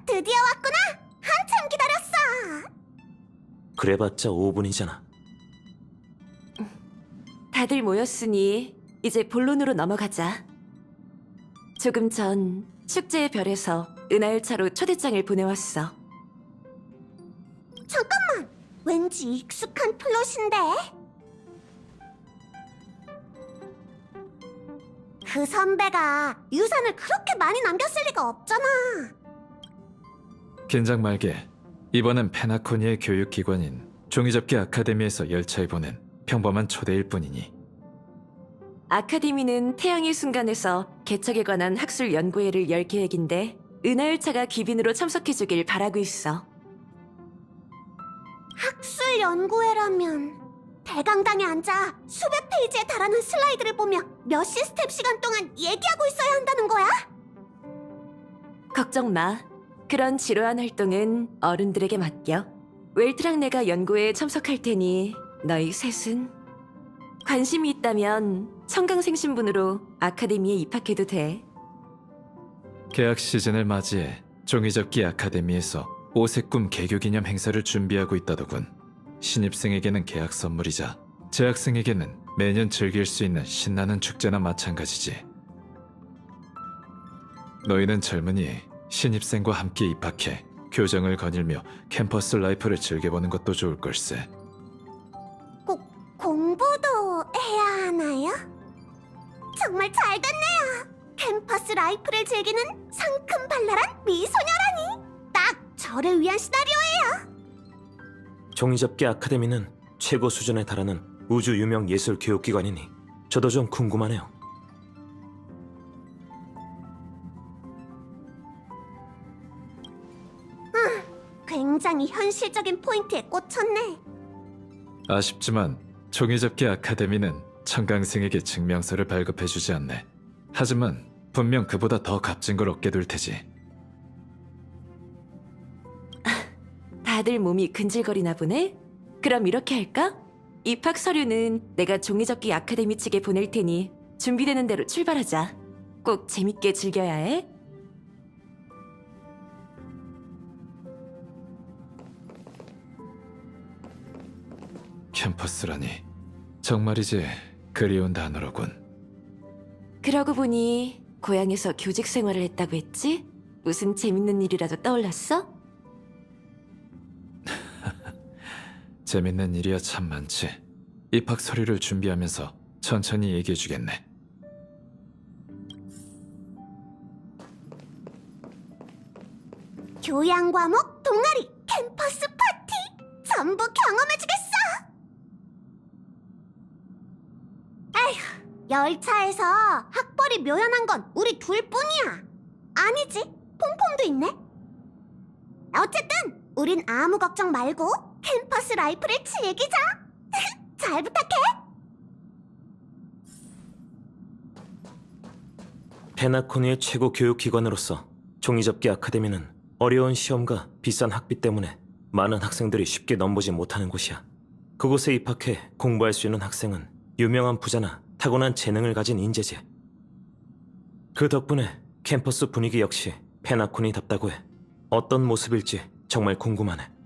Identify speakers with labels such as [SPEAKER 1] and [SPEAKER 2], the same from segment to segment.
[SPEAKER 1] 드디어 왔구나! 한참 기다렸어!
[SPEAKER 2] 그래봤자 5분이잖아.
[SPEAKER 3] 다들 모였으니 이제 본론으로 넘어가자. 조금 전 축제의 별에서 은하열차로 초대장을 보내왔어.
[SPEAKER 1] 잠깐만! 왠지 익숙한 플롯인데? 그 선배가 유산을 그렇게 많이 남겼을 리가 없잖아.
[SPEAKER 4] 긴장 말게. 이번엔 페나코니의 교육기관인 종이접기 아카데미에서 열차에 보낸 평범한 초대일 뿐이니.
[SPEAKER 3] 아카데미는 태양의 순간에서 개척에 관한 학술 연구회를 열 계획인데 은하열차가 기빈으로 참석해주길 바라고 있어.
[SPEAKER 1] 학술 연구회라면 대강당에 앉아 수백 페이지에 달하는 슬라이드를 보며 몇 시스텝 시간 동안 얘기하고 있어야 한다는 거야?
[SPEAKER 3] 걱정 마. 그런 지루한 활동은 어른들에게 맡겨. 웰트랑 내가 연구회에 참석할 테니 너희 셋은 관심이 있다면 청강생 신분으로 아카데미에 입학해도 돼.
[SPEAKER 4] 개학 시즌을 맞이해 종이접기 아카데미에서 오색꿈 개교 기념 행사를 준비하고 있다더군. 신입생에게는 개학 선물이자 재학생에게는 매년 즐길 수 있는 신나는 축제나 마찬가지지. 너희는 젊으니 신입생과 함께 입학해 교정을 거닐며 캠퍼스 라이프를 즐겨보는 것도 좋을 걸세.
[SPEAKER 1] 공부도 해야 하나요? 정말 잘 됐네요. 캠퍼스 라이프를 즐기는 상큼발랄한 미소녀라니. 딱 저를 위한 시나리오예요.
[SPEAKER 2] 종이접기 아카데미는 최고 수준에 달하는 우주 유명 예술 교육기관이니 저도 좀 궁금하네요.
[SPEAKER 1] 굉장히 현실적인 포인트에 꽂혔네.
[SPEAKER 4] 아쉽지만 종이접기 아카데미는 청강생에게 증명서를 발급해주지 않네. 하지만 분명 그보다 더 값진 걸 얻게 될 테지.
[SPEAKER 3] 다들 몸이 근질거리나 보네? 그럼 이렇게 할까? 입학 서류는 내가 종이접기 아카데미 측에 보낼 테니 준비되는 대로 출발하자. 꼭 재밌게 즐겨야 해.
[SPEAKER 4] 캠퍼스라니 정말이지 그리운 단어로군.
[SPEAKER 3] 그러고 보니 고향에서 교직 생활을 했다고 했지? 무슨 재밌는 일이라도 떠올랐어?
[SPEAKER 4] 재밌는 일이야 참 많지. 입학 서류를 준비하면서 천천히 얘기해주겠네.
[SPEAKER 1] 교양 과목, 동아리, 캠퍼스 파티 전부 경험해주겠어. 에휴, 열차에서 학벌이 묘연한 건 우리 둘뿐이야. 아니지, 폼폼도 있네. 어쨌든 우린 아무 걱정 말고 캠퍼스 라이프를 즐기자. 잘 부탁해.
[SPEAKER 2] 페나코니의 최고 교육기관으로서 종이접기 아카데미는 어려운 시험과 비싼 학비 때문에 많은 학생들이 쉽게 넘보지 못하는 곳이야. 그곳에 입학해 공부할 수 있는 학생은 유명한 부자나 타고난 재능을 가진 인재지. 그 덕분에 캠퍼스 분위기 역시 페나코니답다고 해. 어떤 모습일지 정말 궁금하네.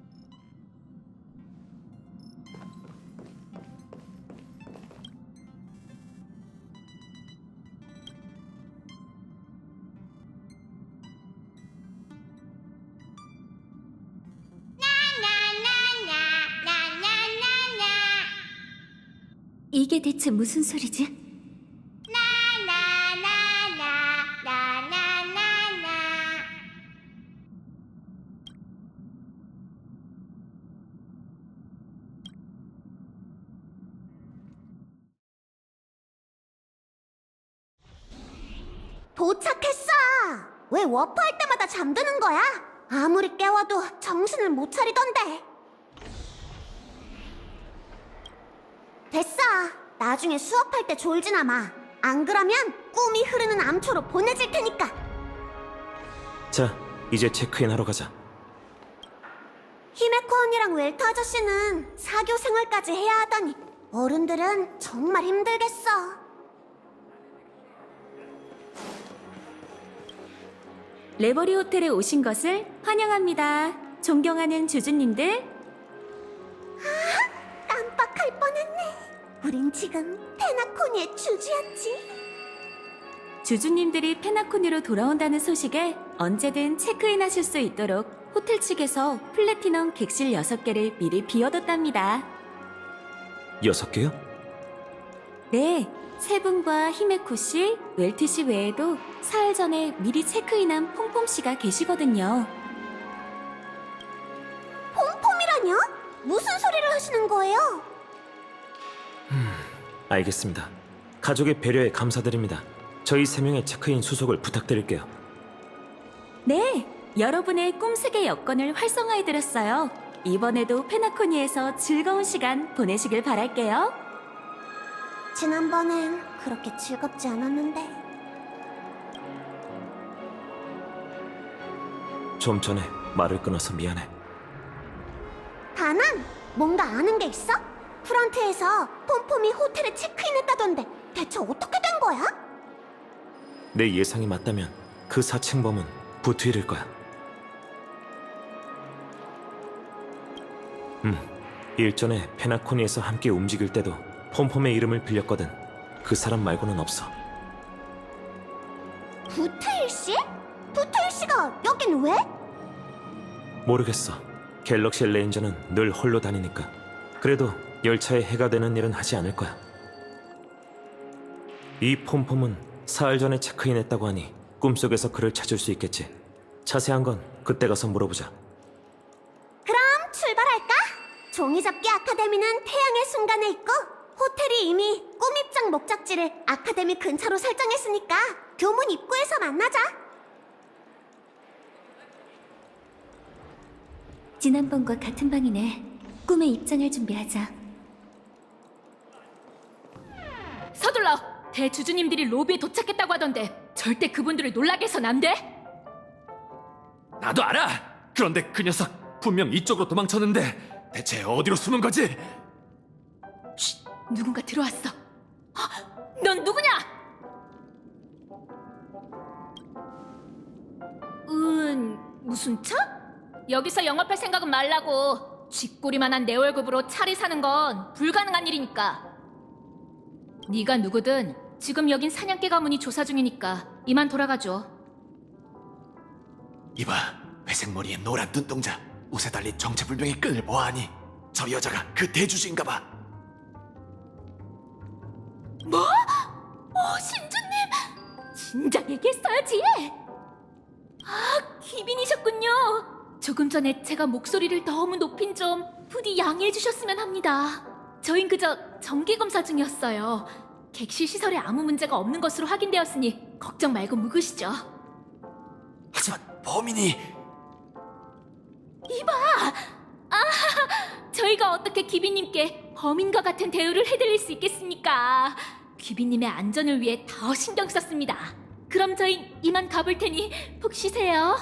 [SPEAKER 1] 이게 대체 무슨 소리지? 도착했어! 왜 워프할 때마다 잠드는 거야? 아무리 깨워도 정신을 못 차리던데. 됐어. 나중에 수업할 때 졸지나 마. 안 그러면 꿈이 흐르는 암초로 보내질 테니까.
[SPEAKER 2] 자, 이제 체크인하러 가자.
[SPEAKER 1] 히메코 언니랑 웰터 아저씨는 사교 생활까지 해야 하다니 어른들은 정말 힘들겠어.
[SPEAKER 5] 레버리 호텔에 오신 것을 환영합니다. 존경하는 주주님들,
[SPEAKER 1] 깜빡할 뻔했네. 우린 지금 페나코니의 주주였지.
[SPEAKER 5] 주주님들이 페나코니로 돌아온다는 소식에 언제든 체크인 하실 수 있도록 호텔 측에서 플래티넘 객실 6개를 미리 비워뒀답니다.
[SPEAKER 2] 6개요?
[SPEAKER 5] 네, 세 분과 히메코 씨, 웰트 씨 외에도 사흘 전에 미리 체크인한 폼폼 씨가 계시거든요.
[SPEAKER 1] 폼폼이라뇨? 무슨 소리를 하시는 거예요?
[SPEAKER 2] 알겠습니다. 가족의 배려에 감사드립니다. 저희 3명의 체크인 수속을 부탁드릴게요.
[SPEAKER 5] 네, 여러분의 꿈속의 여권을 활성화해드렸어요. 이번에도 페나코니에서 즐거운 시간 보내시길 바랄게요.
[SPEAKER 1] 지난번엔 그렇게 즐겁지 않았는데.
[SPEAKER 2] 좀 전에 말을 끊어서 미안해.
[SPEAKER 1] 다난, 뭔가 아는 게 있어? 프런트에서 폼폼이 호텔에 체크인했다던데 대체 어떻게 된 거야?
[SPEAKER 2] 내 예상이 맞다면 그 사칭범은 부트일일 거야. 일전에 페나코니에서 함께 움직일 때도 폼폼의 이름을 빌렸거든. 그 사람 말고는 없어.
[SPEAKER 1] 부트일 씨? 부트일 씨가 여긴 왜?
[SPEAKER 2] 모르겠어. 갤럭시 레인저는 늘 홀로 다니니까. 그래도 열차에 해가 되는 일은 하지 않을 거야. 이 폼폼은 사흘 전에 체크인했다고 하니 꿈속에서 그를 찾을 수 있겠지. 자세한 건 그때 가서 물어보자.
[SPEAKER 1] 그럼 출발할까? 종이접기 아카데미는 태양의 순간에 있고 호텔이 이미 꿈 입장 목적지를 아카데미 근처로 설정했으니까 교문 입구에서 만나자.
[SPEAKER 5] 지난번과 같은 방이네. 꿈의 입장을 준비하자.
[SPEAKER 6] 서둘러! 대주주님들이 로비에 도착했다고 하던데 절대 그분들을 놀라게 해선 안 돼?
[SPEAKER 4] 나도 알아. 그런데 그 녀석 분명 이쪽으로 도망쳤는데 대체 어디로 숨은 거지?
[SPEAKER 6] 누군가 들어왔어. 헉, 넌 누구냐? 무슨 차? 여기서 영업할 생각은 말라고. 쥐꼬리만한 내 월급으로 차를 사는 건 불가능한 일이니까. 네가 누구든 지금 여긴 사냥개 가문이 조사 중이니까 이만 돌아가줘.
[SPEAKER 7] 이봐, 회색머리에 노란 눈동자, 옷에 달린 정체불명의 끈을 보아하니 저 여자가 그 대주주인가 봐.
[SPEAKER 6] 뭐? 신주님! 진작 얘기했어야지! 아, 귀빈이셨군요. 조금 전에 제가 목소리를 너무 높인 점 부디 양해해 주셨으면 합니다. 저흰 그저 정기검사 중이었어요. 객실 시설에 아무 문제가 없는 것으로 확인되었으니 걱정 말고 묵으시죠.
[SPEAKER 7] 하지만 범인이
[SPEAKER 6] 저희가 어떻게 귀빈님께 범인과 같은 대우를 해드릴 수 있겠습니까? 귀빈님의 안전을 위해 더 신경 썼습니다. 그럼 저희 이만 가볼 테니 푹 쉬세요.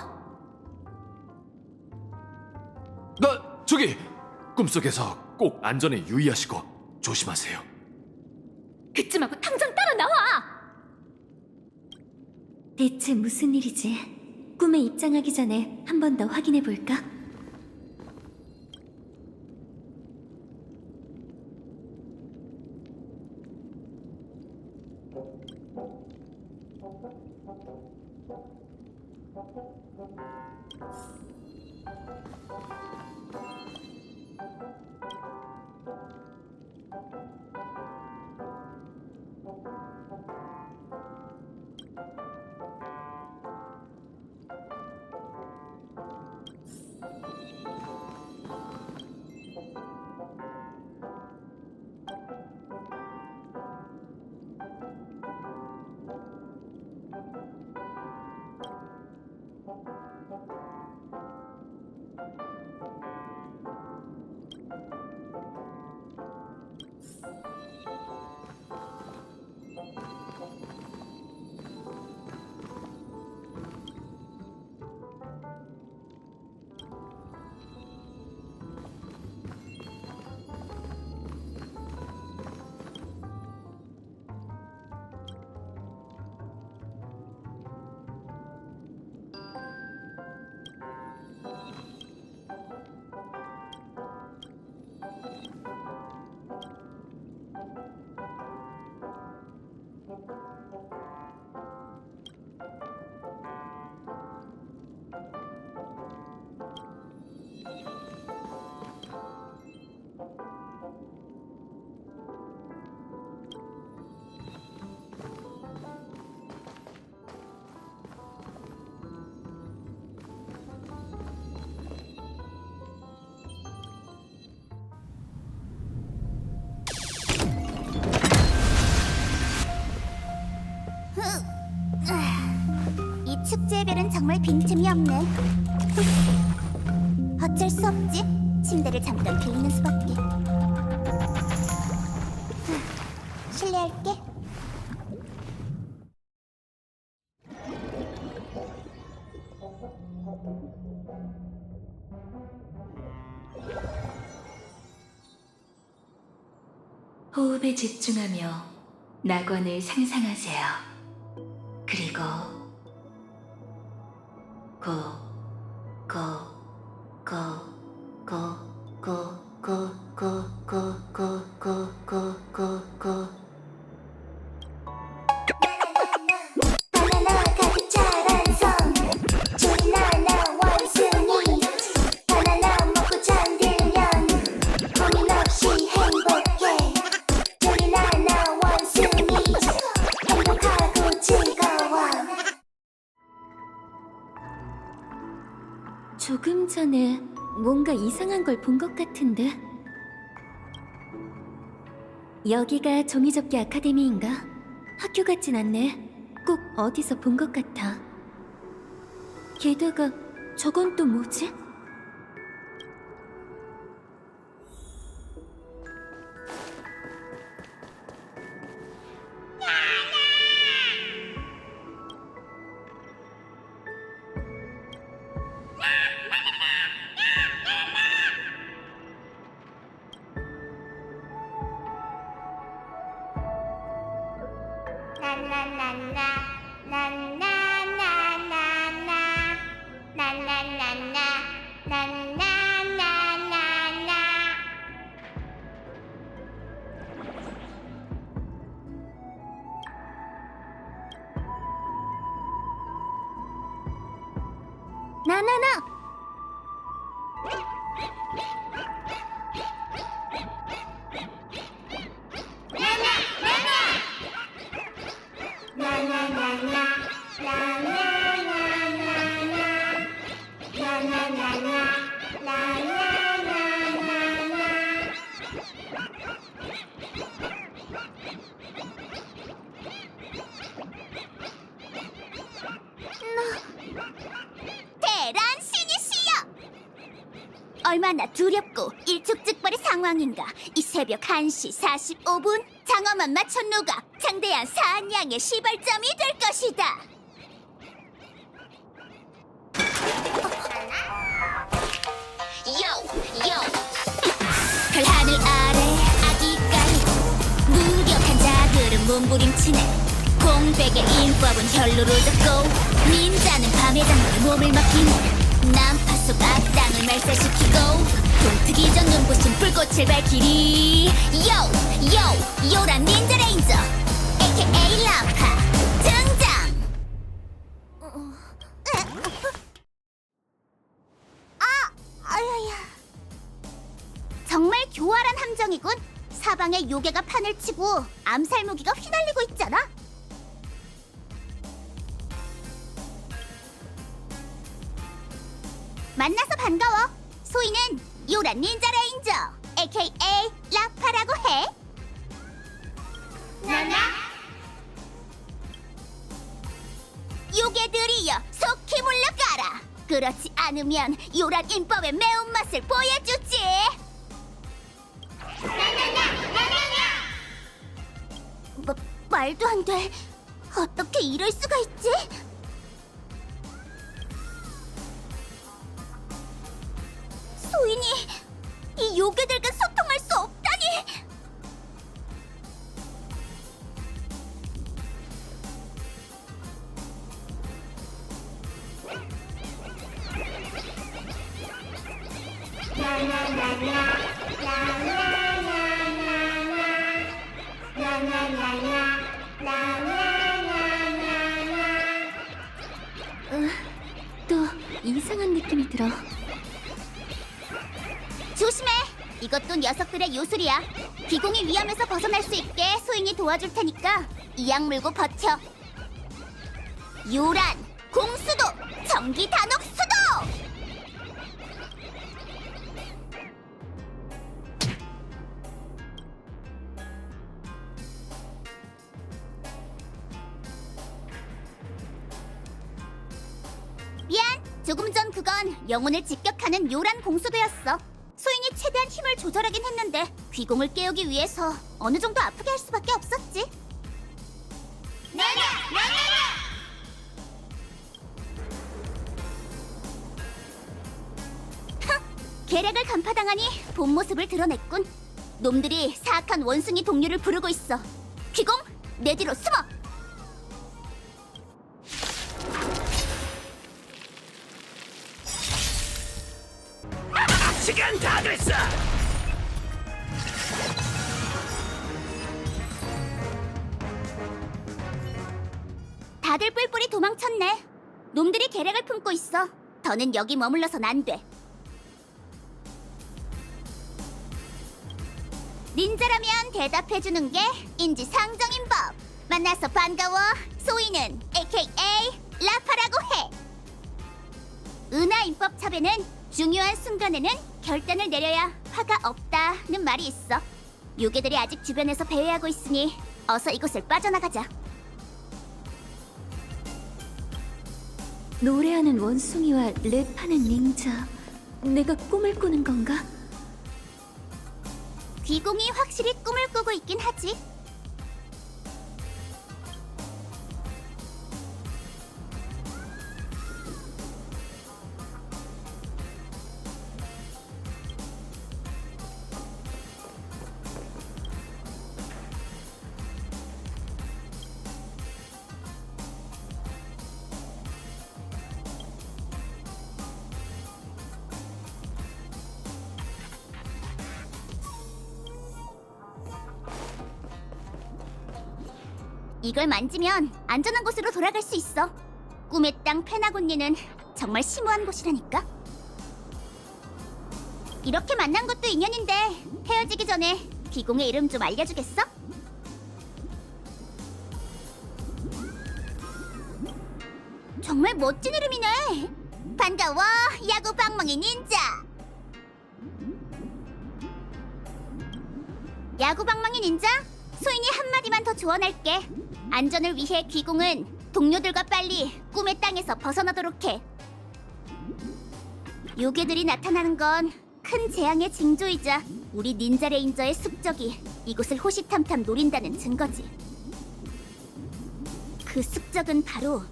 [SPEAKER 7] 저기 꿈속에서 꼭 안전에 유의하시고 조심하세요.
[SPEAKER 6] 그쯤하고 당장 따라 나와!
[SPEAKER 5] 대체 무슨 일이지? 꿈에 입장하기 전에 한 번 더 확인해 볼까?
[SPEAKER 1] 축제의 별은 정말 빈틈이 없네. 어쩔 수 없지. 침대를 잠깐 빌리는 수밖에. 실례할게.
[SPEAKER 6] 호흡에 집중하며 낙원을 상상하세요. 그리고 고, 고, 고, 고, 고, 고, 고, 고, 고, 고, 고, 고, 고.
[SPEAKER 1] 바나나 가득 자란 섬 주나나 원숭이 바나나 먹고 잠들면 고민 없이 행복해 주나나 원숭이 행복하고 즐거워.
[SPEAKER 5] 조금 전에 뭔가 이상한 걸 본 것 같은데. 여기가 종이접기 아카데미인가? 학교 같진 않네. 꼭 어디서 본 것 같아. 게다가 저건 또 뭐지?
[SPEAKER 1] 나나나 대란 신이시여! 얼마나 두렵고 일촉즉발의 상황인가. 이 새벽 1시 45분 장어만 맞춘 누가 장대한 사냥의 시발점이 될 것이다. 별하늘 아래 아기까지 무력한 자들은 몸부림치네. 공백의 인법은 혈로로 잡고 닌자는 밤의 장막에 몸을 맡기네. 난파 속 악당을 말살시키고 동트기 전 눈부신 불꽃을 밝히리. 요란 닌자 레인저 AKA 라파 등장. 아야야. 정말 교활한 함정이군. 사방에 요괴가 판을 치고 암살 무기가 휘날리고 있잖아. 만나서 반가워. 소희는 요란 닌자 레인저 AKA 라파라고 해. 나나? 요괴들이여 속히 물러가라. 그렇지 않으면 요란 인법의 매운맛을 보여주지. 말도 안 돼. 어떻게 이럴 수가 있지? 소인이 이 요괴들과 소통할 수 없다니.
[SPEAKER 5] 또 이상한 느낌이 들어.
[SPEAKER 1] 조심해. 이것도 녀석들의 요술이야. 비공의 위험에서 벗어날 수 있게 소인이 도와줄 테니까 이 약 물고 버텨. 요란 공수도 전기 단옥 수도. 미안. 조금 전 그건 영혼을 직격하는 요란 공수도였어. 소인이 최대한 힘을 조절하긴 했는데 귀공을 깨우기 위해서 어느 정도 아프게 할 수밖에 없었지. 계략을 간파당하니 본 모습을 드러냈군. 놈들이 사악한 원숭이 동료를 부르고 있어. 귀공, 내 뒤로 숨어!
[SPEAKER 7] 시간 다 됐어.
[SPEAKER 1] 다들 뿔뿔이 도망쳤네. 놈들이 계략을 품고 있어. 더는 여기 머물러선 안 돼. 닌자라면 대답해주는 게 인지상정인 법. 만나서 반가워. 소희는 AKA 라파라고 해. 은하 인법 첩에는 중요한 순간에는 결단을 내려야 화가 없다는 말이 있어. 요괴들이 아직 주변에서 배회하고 있으니 어서 이곳을 빠져나가자.
[SPEAKER 5] 노래하는 원숭이와 랩하는 닌자. 내가 꿈을 꾸는 건가?
[SPEAKER 1] 귀공이 확실히 꿈을 꾸고 있긴 하지. 이걸 만지면 안전한 곳으로 돌아갈 수 있어. 꿈의 땅 페나곤니는 정말 심오한 곳이라니까. 이렇게 만난 것도 인연인데 헤어지기 전에 귀공의 이름 좀 알려주겠어? 정말 멋진 이름이네. 반가워, 야구 방망이 닌자. 야구 방망이 닌자? 소인이 한마디만 더 조언할게. 안전을 위해 귀공은 동료들과 빨리 꿈의 땅에서 벗어나도록 해. 요괴들이 나타나는 건 큰 재앙의 징조이자 우리 닌자 레인저의 숙적이 이곳을 호시탐탐 노린다는 증거지. 그 숙적은 바로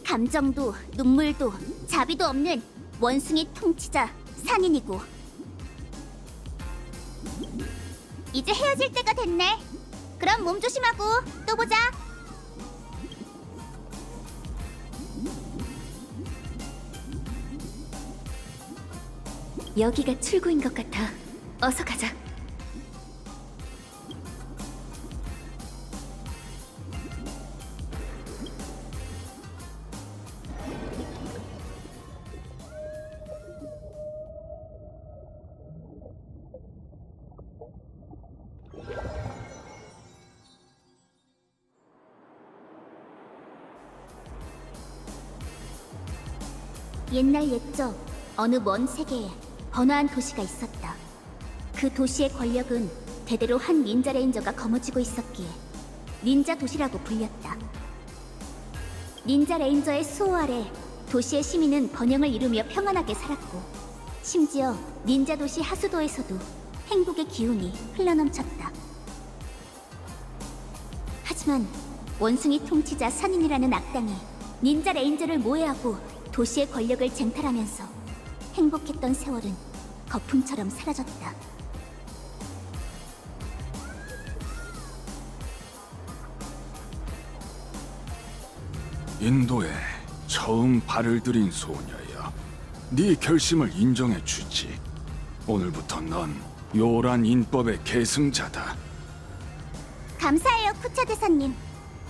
[SPEAKER 1] 감정도 눈물도 자비도 없는 원숭이 통치자 산인이고. 이제 헤어질 때가 됐네. 그럼 몸 조심하고 또 보자.
[SPEAKER 5] 여기가 출구인 것 같아. 어서 가자.
[SPEAKER 1] 옛날 옛적 어느 먼 세계에 번화한 도시가 있었다. 그 도시의 권력은 대대로 한 닌자 레인저가 거머쥐고 있었기에 닌자 도시라고 불렸다. 닌자 레인저의 수호 아래 도시의 시민은 번영을 이루며 평안하게 살았고, 심지어 닌자 도시 하수도에서도 행복의 기운이 흘러넘쳤다. 하지만 원숭이 통치자 산인이라는 악당이 닌자 레인저를 모해하고 도시의 권력을 쟁탈하면서 행복했던 세월은 거품처럼 사라졌다.
[SPEAKER 8] 인도에 처음 발을 들인 소녀야. 네 결심을 인정해 주지. 오늘부터 넌 요란 인법의 계승자다.
[SPEAKER 1] 감사해요, 쿠차 대사님.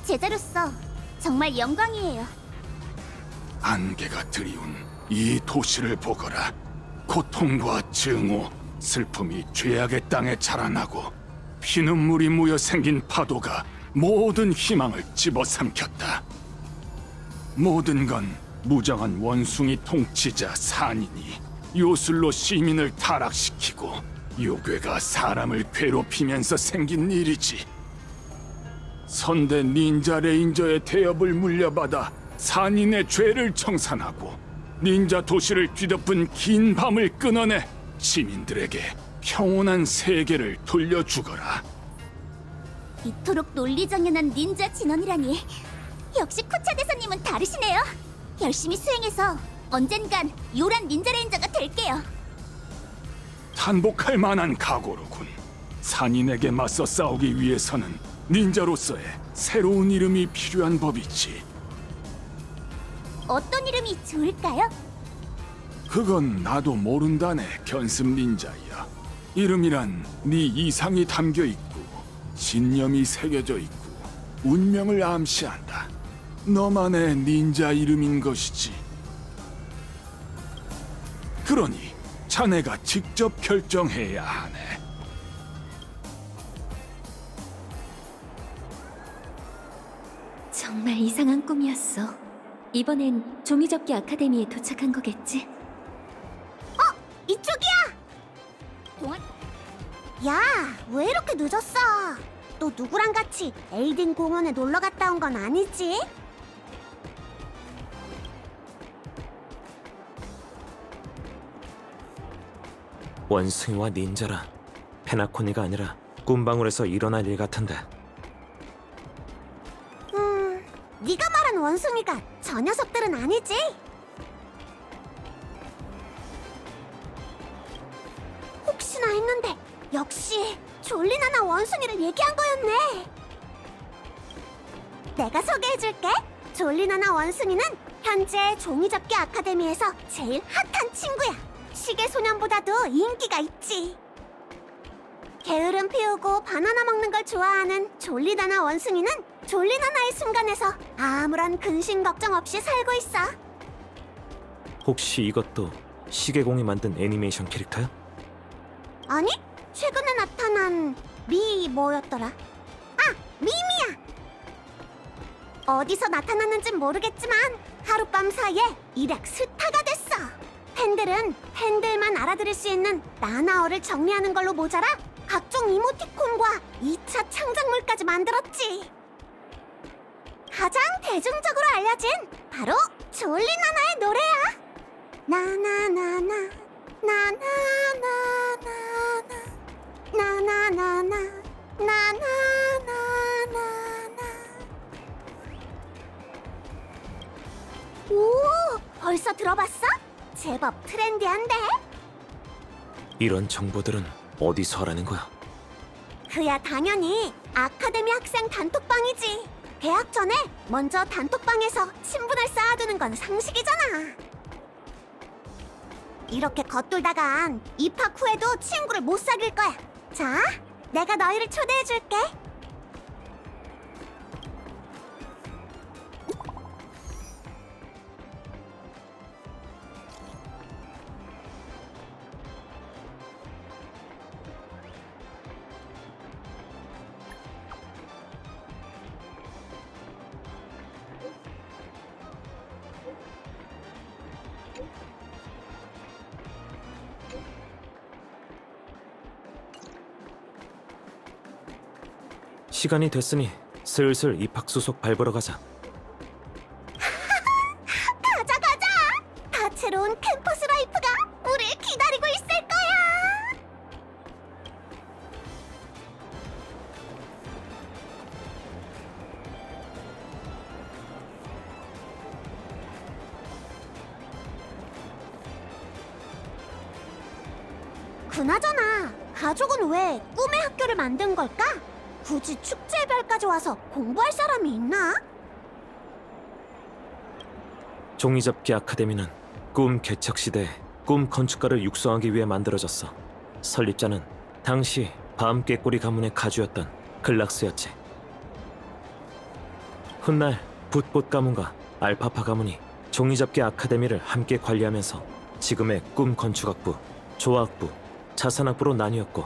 [SPEAKER 1] 제자로서 정말 영광이에요.
[SPEAKER 8] 안개가 드리운 이 도시를 보거라. 고통과 증오, 슬픔이 죄악의 땅에 자라나고 피눈물이 모여 생긴 파도가 모든 희망을 집어삼켰다. 모든 건 무장한 원숭이 통치자 산인이 요술로 시민을 타락시키고 요괴가 사람을 괴롭히면서 생긴 일이지. 선대 닌자 레인저의 태엽을 물려받아 산인의 죄를 청산하고 닌자 도시를 뒤덮은 긴 밤을 끊어내 시민들에게 평온한 세계를 돌려주거라.
[SPEAKER 1] 이토록 논리정연한 닌자 진원이라니. 역시 쿠차 대사님은 다르시네요. 열심히 수행해서 언젠간 요란 닌자 레인저가 될게요.
[SPEAKER 8] 탄복할 만한 각오로군. 산인에게 맞서 싸우기 위해서는 닌자로서의 새로운 이름이 필요한 법이지.
[SPEAKER 1] 어떤 이름이 좋을까요?
[SPEAKER 8] 그건 나도 모른다네, 견습 닌자야. 이름이란 네 이상이 담겨 있고 신념이 새겨져 있고 운명을 암시한다. 너만의 닌자 이름인 것이지. 그러니 자네가 직접 결정해야 하네.
[SPEAKER 6] 정말 이상한 꿈이었어. 이번엔 종이접기 아카데미에 도착한 거겠지?
[SPEAKER 1] 이쪽이야! 야, 왜 이렇게 늦었어? 또 누구랑 같이 에이든 공원에 놀러 갔다 온 건 아니지?
[SPEAKER 2] 원숭이와 닌자라. 페나코니가 아니라 꿈방울에서 일어날 일 같은데.
[SPEAKER 1] 네가 말한 원숭이가 저 녀석들은 아니지? 혹시나 했는데 역시 졸리나나 원숭이를 얘기한 거였네. 내가 소개해줄게. 졸리나나 원숭이는 현재 종이접기 아카데미에서 제일 핫한 친구야. 시계소년보다도 인기가 있지. 게으름 피우고 바나나 먹는 걸 좋아하는 졸리나나 원숭이는 졸리나나의 순간에서 아무런 근심 걱정 없이 살고 있어.
[SPEAKER 2] 혹시 이것도 시계공이 만든 애니메이션 캐릭터야?
[SPEAKER 1] 아니, 최근에 나타난 미 뭐였더라? 아, 미미야! 어디서 나타났는진 모르겠지만 하룻밤 사이에 일약 스타가 됐어. 팬들은 팬들만 알아들을 수 있는 나나어를 정리하는 걸로 모자라 각종 이모티콘과 2차 창작물까지 만들었지. 가장 대중적으로 알려진 바로 졸리나나의 노래야. 나나나나 나나나나나 나나나나 나나나나나. 오, 벌써 들어봤어? 제법 트렌디한데?
[SPEAKER 2] 이런 정보들은 어디서 하라는 거야?
[SPEAKER 1] 그야 당연히 아카데미 학생 단톡방이지. 개학 전에 먼저 단톡방에서 친분을 쌓아두는 건 상식이잖아. 이렇게 겉돌다간 입학 후에도 친구를 못 사귈 거야. 자, 내가 너희를 초대해줄게.
[SPEAKER 2] 시간이 됐으니 슬슬 입학 수속 밟으러 가자.
[SPEAKER 1] 가자 가자. 다채로운 캠퍼스 라이프가 우릴 기다리고 있을 거야. 그나저나 가족은 왜 꿈의 학교를 만든 걸까? 굳이 축제별까지 와서 공부할 사람이 있나?
[SPEAKER 2] 종이접기 아카데미는 꿈 개척 시대에 꿈 건축가를 육성하기 위해 만들어졌어. 설립자는 당시 밤 깨꼬리 가문의 가주였던 글락스였지. 훗날 붓봇 가문과 알파파 가문이 종이접기 아카데미를 함께 관리하면서 지금의 꿈 건축학부, 조화학부, 자산학부로 나뉘었고,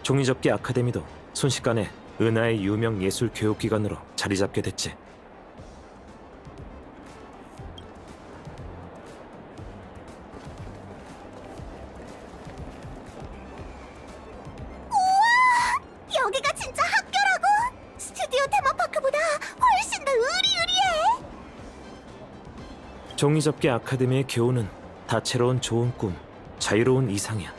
[SPEAKER 2] 종이접기 아카데미도 순식간에 은하의 유명 예술 교육기관으로 자리 잡게 됐지.
[SPEAKER 1] 여기가 진짜 학교라고? 스튜디오 테마파크보다 훨씬 더 으리으리해.
[SPEAKER 2] 종이접기 아카데미의 교훈은 다채로운 좋은 꿈, 자유로운 이상이야.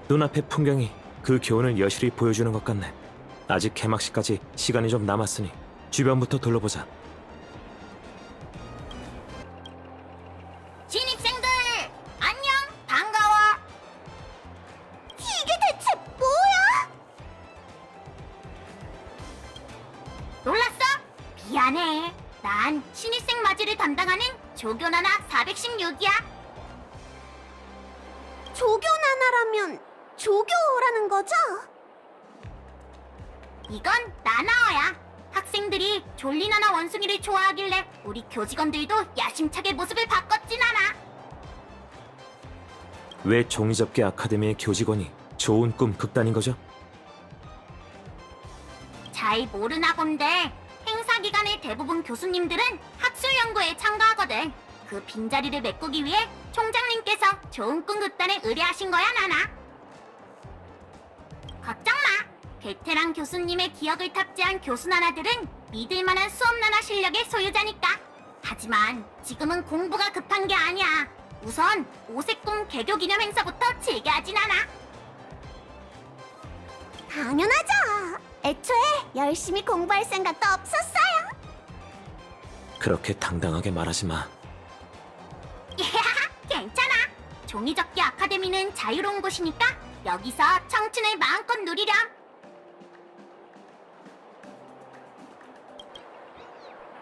[SPEAKER 2] 눈앞의 풍경이 그 교훈을 여실히 보여주는 것 같네. 아직 개막식까지 시간이 좀 남았으니 주변부터 둘러보자.
[SPEAKER 1] 신입생들 안녕 반가워. 이게 대체 뭐야? 놀랐어? 미안해. 난 신입생 맞이를 담당하는 조교나나 416이야. 조교나나라면 조교라는 거죠? 이건 나나어야. 학생들이 졸리나나 원숭이를 좋아하길래 우리 교직원들도 야심차게 모습을 바꿨지 나나.
[SPEAKER 2] 왜 종이접기 아카데미의 교직원이 좋은 꿈 극단인 거죠?
[SPEAKER 1] 잘 모르나 본데 행사 기간에 대부분 교수님들은 학술 연구에 참가하거든. 그 빈자리를 메꾸기 위해 총장님께서 좋은 꿈 극단에 의뢰하신 거야 나나. 걱정 마. 베테랑 교수님의 기억을 탑재한 교수 나나들은 믿을만한 수업 나나 실력의 소유자니까. 하지만 지금은 공부가 급한 게 아니야. 우선 오색꿈 개교 기념 행사부터 즐겨야지 나나. 당연하죠. 애초에 열심히 공부할 생각도 없었어요.
[SPEAKER 2] 그렇게 당당하게 말하지 마.
[SPEAKER 1] 괜찮아. 종이접기 아카데미는 자유로운 곳이니까 여기서 청춘을 마음껏 누리렴.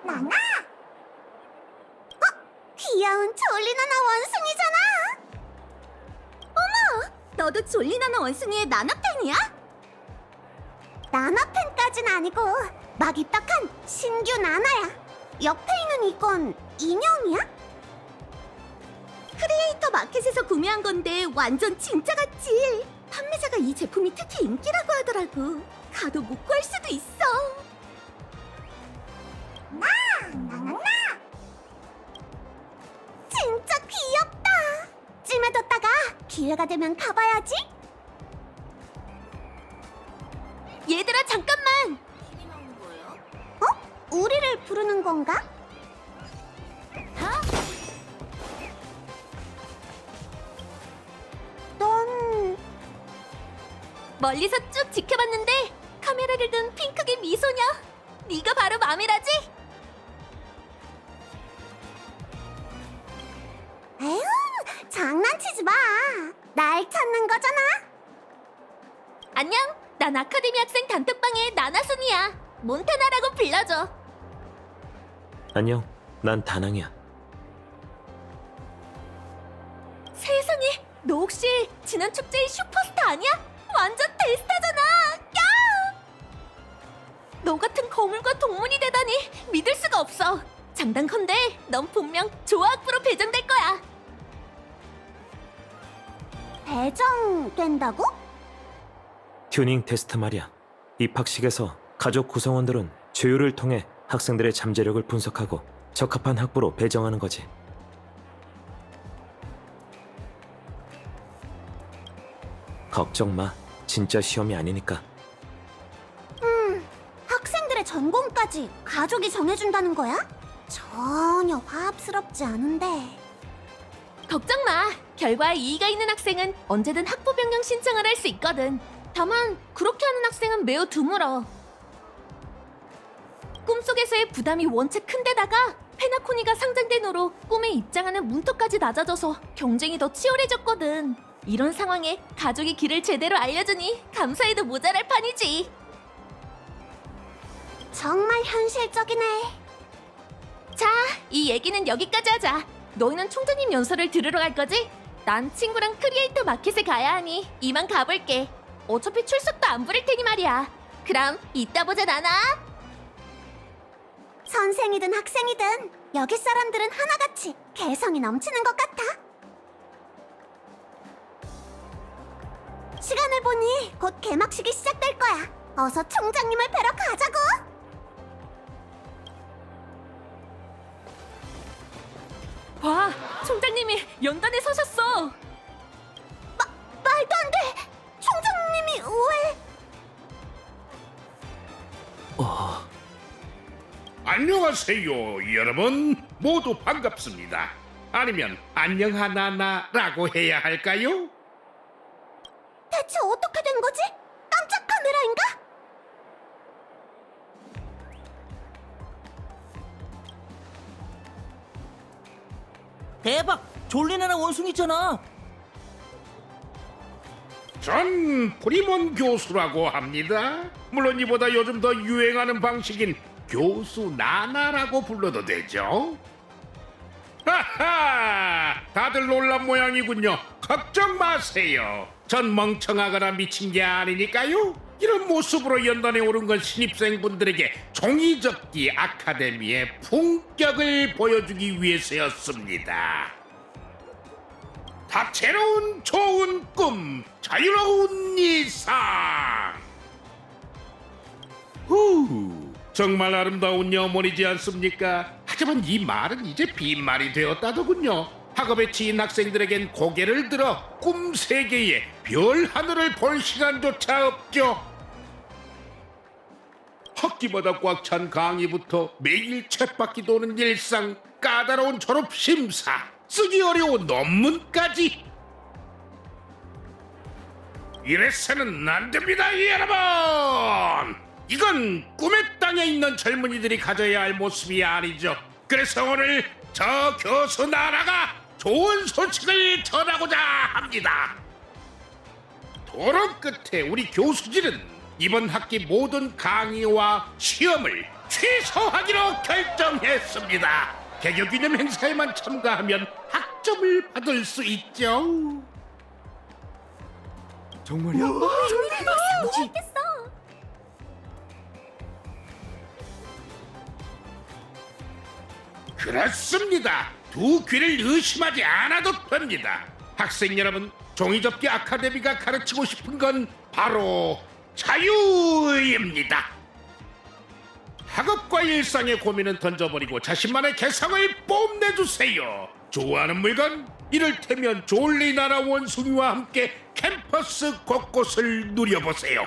[SPEAKER 1] 나나? 귀여운 졸리나나 원숭이잖아. 어머, 너도 졸리나나 원숭이의 나나팬이야? 나나팬까진 아니고 막 입학한 신규 나나야. 옆에 있는 이건 인형이야? 크리에이터 마켓에서 구매한 건데 완전 진짜 같지. 판매자가 이 제품이 특히 인기라고 하더라고. 가도 못 구할 수도 있어. 나. 진짜 귀엽다. 찜해뒀다가 기회가 되면 가봐야지. 얘들아 잠깐만. 어? 우리를 부르는 건가? 넌 멀리서 쭉 지켜봤는데 카메라를 든 핑크계 미소녀. 네가 바로 마메라지? 에휴, 장난치지 마. 날 찾는 거잖아. 안녕, 난 아카데미 학생 단톡방의 나나순이야. 몬타나라고 불러줘.
[SPEAKER 2] 안녕, 난 다낭이야.
[SPEAKER 1] 세상에, 너 혹시 지난 축제의 슈퍼스타 아니야? 완전 대스타잖아. 야! 너 같은 거물과 동문이 되다니 믿을 수가 없어. 장담컨대 넌 분명 조학부로 배정될 거야. 배정된다고?
[SPEAKER 2] 튜닝 테스트 말이야. 입학식에서 가족 구성원들은 조율을 통해 학생들의 잠재력을 분석하고 적합한 학부로 배정하는 거지. 걱정 마. 진짜 시험이 아니니까.
[SPEAKER 1] 학생들의 전공까지 가족이 정해준다는 거야? 전혀 화합스럽지 않은데. 걱정 마. 결과에 이의가 있는 학생은 언제든 학부 변경 신청을 할 수 있거든. 다만 그렇게 하는 학생은 매우 드물어. 꿈속에서의 부담이 원체 큰데다가 페나코니가 상장된 후로 꿈에 입장하는 문턱까지 낮아져서 경쟁이 더 치열해졌거든. 이런 상황에 가족이 길을 제대로 알려주니 감사해도 모자랄 판이지. 정말 현실적이네. 자, 이 얘기는 여기까지 하자. 너희는 총장님 연설을 들으러 갈 거지? 난 친구랑 크리에이터 마켓에 가야 하니 이만 가볼게. 어차피 출석도 안 부를 테니 말이야. 그럼 이따 보자 나나. 선생이든 학생이든 여기 사람들은 하나같이 개성이 넘치는 것 같아. 시간을 보니 곧 개막식이 시작될 거야. 어서 총장님을 뵈러 가자고.
[SPEAKER 5] 와, 총장님이 연단에 서셨어.
[SPEAKER 1] 말도 안 돼. 총장님이 왜?
[SPEAKER 9] 안녕하세요, 여러분. 모두 반갑습니다. 아니면 안녕하나나라고 해야 할까요?
[SPEAKER 1] 대체 어떻게 된 거지? 깜짝 카메라인가?
[SPEAKER 10] 대박! 졸리나라 원숭이잖아.
[SPEAKER 9] 전 프리몬 교수라고 합니다. 물론 이보다 요즘 더 유행하는 방식인 교수 나나라고 불러도 되죠. 하하! 다들 놀란 모양이군요. 걱정 마세요. 전 멍청하거나 미친 게 아니니까요. 이런 모습으로 연단에 오른 건 신입생분들에게 종이접기 아카데미의 품격을 보여주기 위해서였습니다. 다채로운 좋은 꿈, 자유로운 이상. 후, 정말 아름다운 영혼이지 않습니까? 하지만 이 말은 이제 빈말이 되었다더군요. 학업에 치인 학생들에겐 고개를 들어 꿈 세계의 별 하늘을 볼 시간조차 없죠. 학기마다 꽉 찬 강의부터 매일 쳇바퀴 도는 일상, 까다로운 졸업 심사, 쓰기 어려운 논문까지. 이래서는 안 됩니다, 여러분. 이건 꿈의 땅에 있는 젊은이들이 가져야 할 모습이 아니죠. 그래서 오늘 저 교수 나라가 좋은 소식을 전하고자 합니다. 토론 끝에 우리 교수진은 이번 학기 모든 강의와 시험을 취소하기로 결정했습니다. 개교기념 행사에만 참가하면 학점을 받을 수 있죠.
[SPEAKER 7] 정말이야?
[SPEAKER 9] 그렇습니다. 두 귀를 의심하지 않아도 됩니다. 학생 여러분, 종이접기 아카데미가 가르치고 싶은 건 바로 자유입니다. 학업과 일상의 고민은 던져버리고 자신만의 개성을 뽐내주세요. 좋아하는 물건, 이를테면 졸리나라 원숭이와 함께 캠퍼스 곳곳을 누려보세요.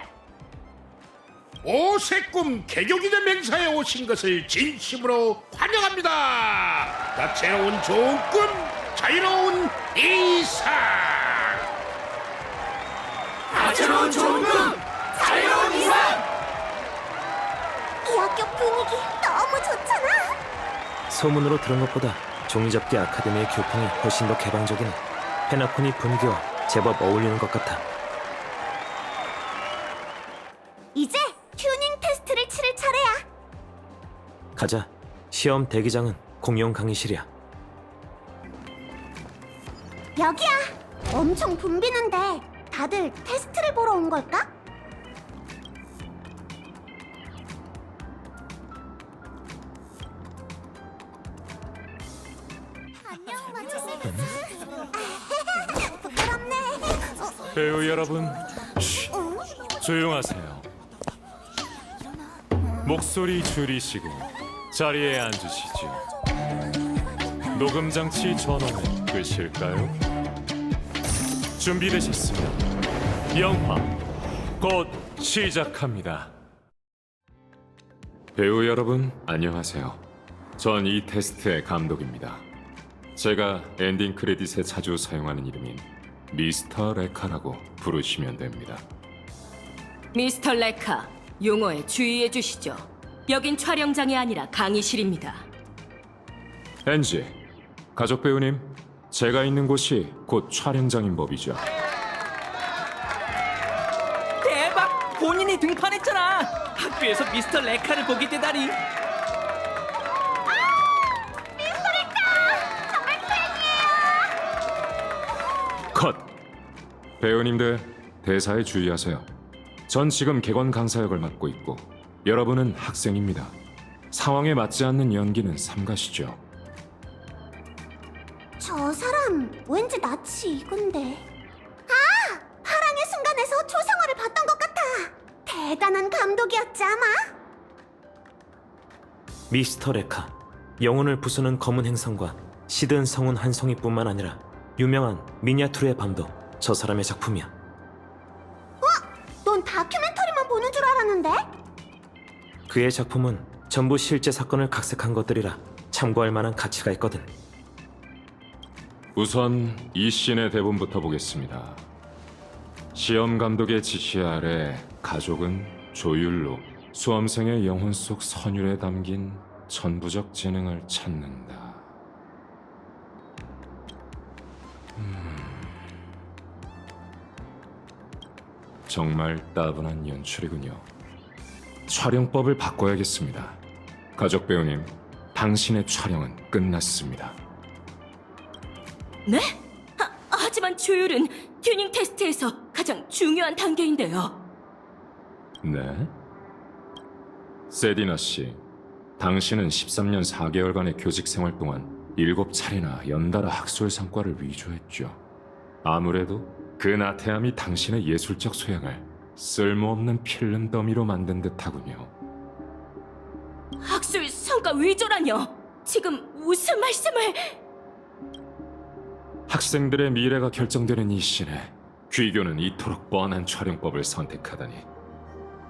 [SPEAKER 9] 오색꿈 개교기념 행사에 오신 것을 진심으로 환영합니다. 다채로운 좋은 꿈, 자유로운 이상.
[SPEAKER 7] 다채로운 좋은 꿈, 자유로운 이상.
[SPEAKER 1] 이 학교 분위기 너무 좋잖아.
[SPEAKER 2] 소문으로 들은 것보다 종이접기 아카데미의 교풍이 훨씬 더 개방적이네. 페나콘이 분위기와 제법 어울리는 것 같아.
[SPEAKER 1] 이제 튜닝 테스트를 치를 차례야.
[SPEAKER 2] 가자. 시험 대기장은 공용 강의실이야.
[SPEAKER 1] 여기야. 엄청 붐비는데 다들 테스트를 보러 온 걸까? 안녕, 마주쌤. 부끄럽네.
[SPEAKER 8] 배우 여러분, 조용하세요. 목소리 줄이시고 자리에 앉으시죠. 녹음 장치 전원을 끄실까요? 준비되셨으면 영화 곧 시작합니다. 배우 여러분, 안녕하세요. 전 이 테스트의 감독입니다. 제가 엔딩 크레딧에 자주 사용하는 이름인 미스터 레카라고 부르시면 됩니다.
[SPEAKER 5] 미스터 레카, 용어에 주의해 주시죠. 여긴 촬영장이 아니라 강의실입니다.
[SPEAKER 8] 엔지, 가족 배우님, 제가 있는 곳이 곧 촬영장인 법이죠.
[SPEAKER 10] 대박! 본인이 등판했잖아. 학교에서 미스터 레카를 보게 되다니.
[SPEAKER 8] 컷! 배우님들, 대사에 주의하세요. 전 지금 객원 강사 역을 맡고 있고 여러분은 학생입니다. 상황에 맞지 않는 연기는 삼가시죠.
[SPEAKER 1] 저 사람 왠지 낯이 익은데. 아! 파랑의 순간에서 초상화를 봤던 것 같아. 대단한 감독이었지 아마?
[SPEAKER 2] 미스터 레카. 영혼을 부수는 검은 행성과 시든 성운 한 송이뿐만 아니라 유명한 미니아투르의 밤도 저 사람의 작품이야.
[SPEAKER 1] 넌 다큐멘터리만 보는 줄 알았는데?
[SPEAKER 2] 그의 작품은 전부 실제 사건을 각색한 것들이라 참고할 만한 가치가 있거든.
[SPEAKER 8] 우선 이 씬의 대본부터 보겠습니다. 시험 감독의 지시 아래 가족은 조율로 수험생의 영혼 속 선율에 담긴 천부적 재능을 찾는다. 정말 따분한 연출이군요. 촬영법을 바꿔야겠습니다. 가족 배우님, 당신의 촬영은 끝났습니다.
[SPEAKER 6] 네? 하지만 조율은 튜닝 테스트에서 가장 중요한 단계인데요.
[SPEAKER 8] 네? 세디나 씨, 당신은 13년 4개월간의 교직 생활 동안 7차례나 연달아 학술 성과를 위조했죠. 아무래도 그 나태함이 당신의 예술적 소양을 쓸모없는 필름 더미로 만든 듯하군요.
[SPEAKER 6] 학술 성과 위조라뇨? 지금 무슨 말씀을...
[SPEAKER 8] 학생들의 미래가 결정되는 이 씬에 귀교는 이토록 뻔한 촬영법을 선택하다니.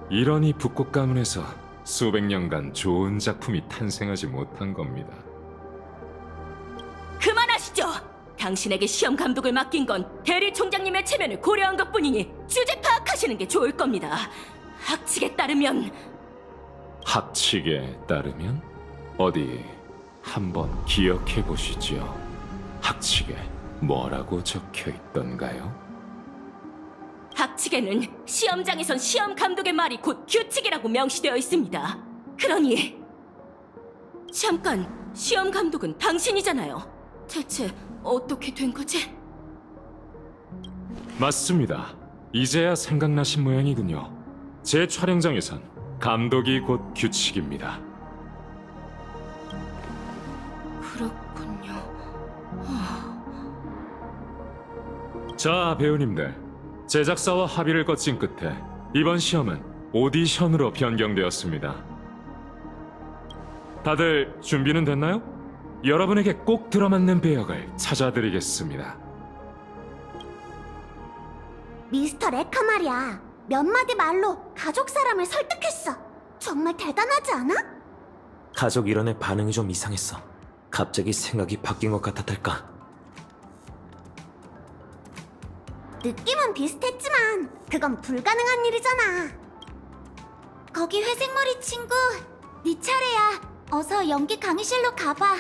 [SPEAKER 8] 이러니 북극 가문에서 수백 년간 좋은 작품이 탄생하지 못한 겁니다.
[SPEAKER 6] 그만하시죠! 당신에게 시험 감독을 맡긴 건 대리 총장님의 체면을 고려한 것뿐이니 주제 파악하시는 게 좋을 겁니다. 학칙에 따르면...
[SPEAKER 8] 학칙에 따르면? 어디 한번 기억해 보시죠. 학칙에 뭐라고 적혀 있던가요?
[SPEAKER 6] 학칙에는 시험장에선 시험 감독의 말이 곧 규칙이라고 명시되어 있습니다. 그러니... 잠깐, 시험 감독은 당신이잖아요. 대체 어떻게 된 거지?
[SPEAKER 8] 맞습니다. 이제야 생각나신 모양이군요. 제 촬영장에선 감독이 곧 규칙입니다.
[SPEAKER 6] 그렇군요.
[SPEAKER 8] 자, 배우님들. 제작사와 합의를 거친 끝에 이번 시험은 오디션으로 변경되었습니다. 다들 준비는 됐나요? 여러분에게 꼭 들어맞는 배역을 찾아드리겠습니다.
[SPEAKER 1] 미스터 레카 말이야. 몇 마디 말로 가족 사람을 설득했어. 정말 대단하지 않아?
[SPEAKER 2] 가족 일원의 반응이 좀 이상했어. 갑자기 생각이 바뀐 것 같았달까.
[SPEAKER 1] 느낌은 비슷했지만 그건 불가능한 일이잖아. 거기 회색머리 친구, 네 차례야. 어서 연기 강의실로 가봐.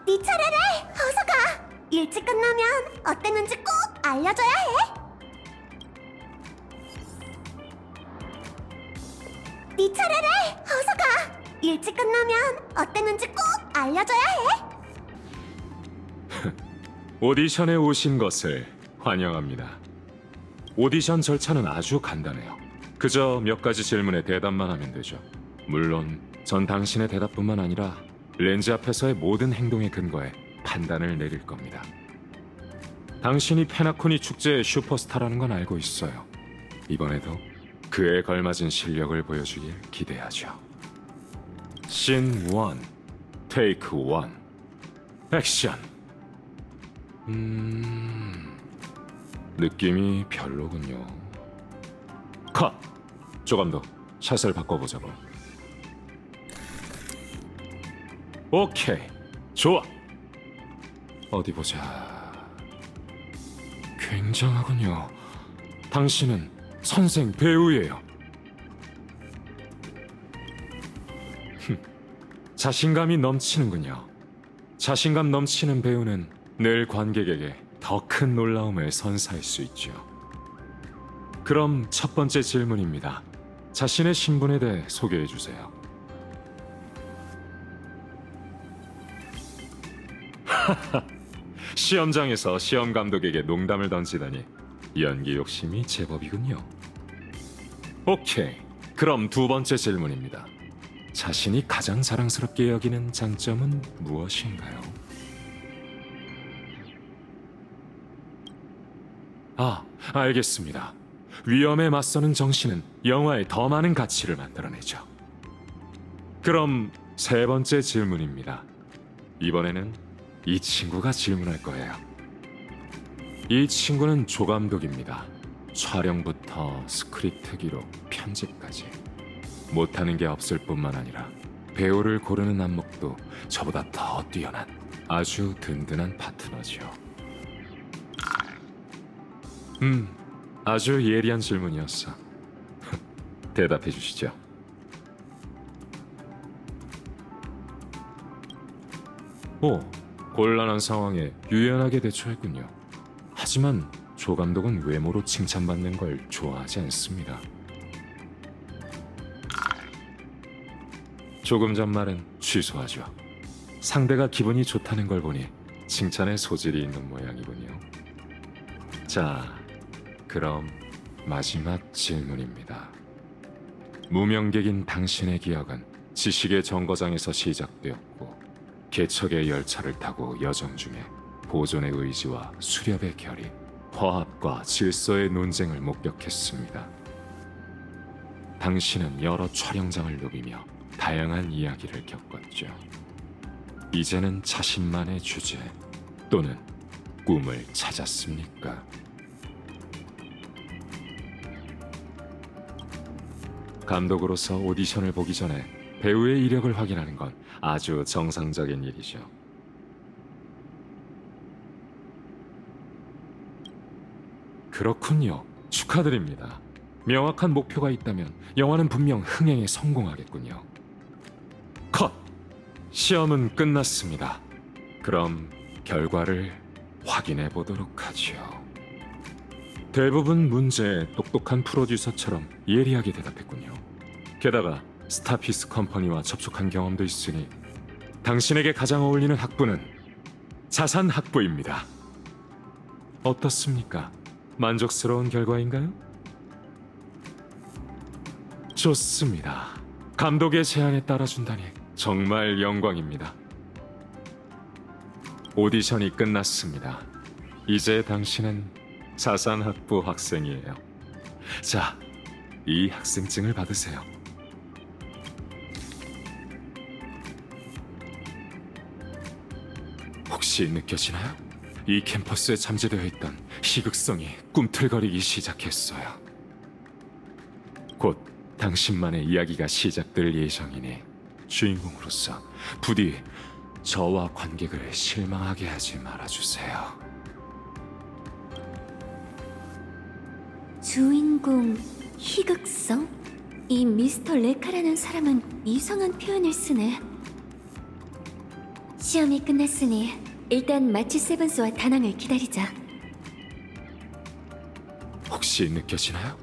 [SPEAKER 1] 네 차례래. 어서 가. 일찍 끝나면 어땠는지 꼭 알려줘야 해. 네 차례래. 어서 가. 일찍 끝나면 어땠는지 꼭 알려줘야 해.
[SPEAKER 8] 오디션에 오신 것을 환영합니다. 오디션 절차는 아주 간단해요. 그저 몇 가지 질문에 대답만 하면 되죠. 물론 전 당신의 대답뿐만 아니라 렌즈 앞에서의 모든 행동에 근거해 판단을 내릴 겁니다. 당신이 페나코니 축제의 슈퍼스타라는 건 알고 있어요. 이번에도 그에 걸맞은 실력을 보여주길 기대하죠. 씬 1, 테이크 1, 액션. 느낌이 별로군요. 컷! 조감독, 샷을 바꿔보자고. 오케이, 좋아. 어디 보자. 굉장하군요. 당신은 선생 배우예요. 자신감이 넘치는군요. 자신감 넘치는 배우는 늘 관객에게 더 큰 놀라움을 선사할 수 있죠. 그럼 첫 번째 질문입니다. 자신의 신분에 대해 소개해 주세요. 시험장에서 시험 감독에게 농담을 던지다니 연기 욕심이 제법이군요. 오케이, 그럼 두 번째 질문입니다. 자신이 가장 자랑스럽게 여기는 장점은 무엇인가요? 알겠습니다. 위험에 맞서는 정신은 영화에 더 많은 가치를 만들어내죠. 그럼 세 번째 질문입니다. 이번에는 이 친구가 질문할 거예요. 이 친구는 조감독입니다. 촬영부터 스크립트 기록, 편집까지 못하는 게 없을 뿐만 아니라 배우를 고르는 안목도 저보다 더 뛰어난 아주 든든한 파트너지요. 아주 예리한 질문이었어. 대답해 주시죠. 오, 곤란한 상황에 유연하게 대처했군요. 하지만 조 감독은 외모로 칭찬받는 걸 좋아하지 않습니다. 조금 전 말은 취소하죠. 상대가 기분이 좋다는 걸 보니 칭찬의 소질이 있는 모양이군요. 자, 그럼 마지막 질문입니다. 무명객인 당신의 기억은 지식의 정거장에서 시작되었고 개척의 열차를 타고 여정 중에 보존의 의지와 수렵의 결의, 화합과 질서의 논쟁을 목격했습니다. 당신은 여러 촬영장을 누비며 다양한 이야기를 겪었죠. 이제는 자신만의 주제 또는 꿈을 찾았습니까? 감독으로서 오디션을 보기 전에 배우의 이력을 확인하는 건 아주 정상적인 일이죠. 그렇군요. 축하드립니다. 명확한 목표가 있다면 영화는 분명 흥행에 성공하겠군요. 컷! 시험은 끝났습니다. 그럼 결과를 확인해 보도록 하죠. 대부분 문제에 똑똑한 프로듀서처럼 예리하게 대답했군요. 게다가 스타피스 컴퍼니와 접촉한 경험도 있으니 당신에게 가장 어울리는 학부는 자산 학부입니다. 어떻습니까? 만족스러운 결과인가요? 좋습니다. 감독의 제안에 따라준다니 정말 영광입니다. 오디션이 끝났습니다. 이제 당신은 자산학부 학생이에요. 자, 이 학생증을 받으세요. 혹시 느껴지나요? 이 캠퍼스에 잠재되어 있던 희극성이 꿈틀거리기 시작했어요. 곧 당신만의 이야기가 시작될 예정이니 주인공으로서 부디 저와 관객을 실망하게 하지 말아주세요.
[SPEAKER 5] 주인공 희극성? 이 미스터 레카라는 사람은 이상한 표현을 쓰네. 시험이 끝났으니 일단 마치 세븐스와 다낭을 기다리자.
[SPEAKER 8] 혹시 느껴지나요?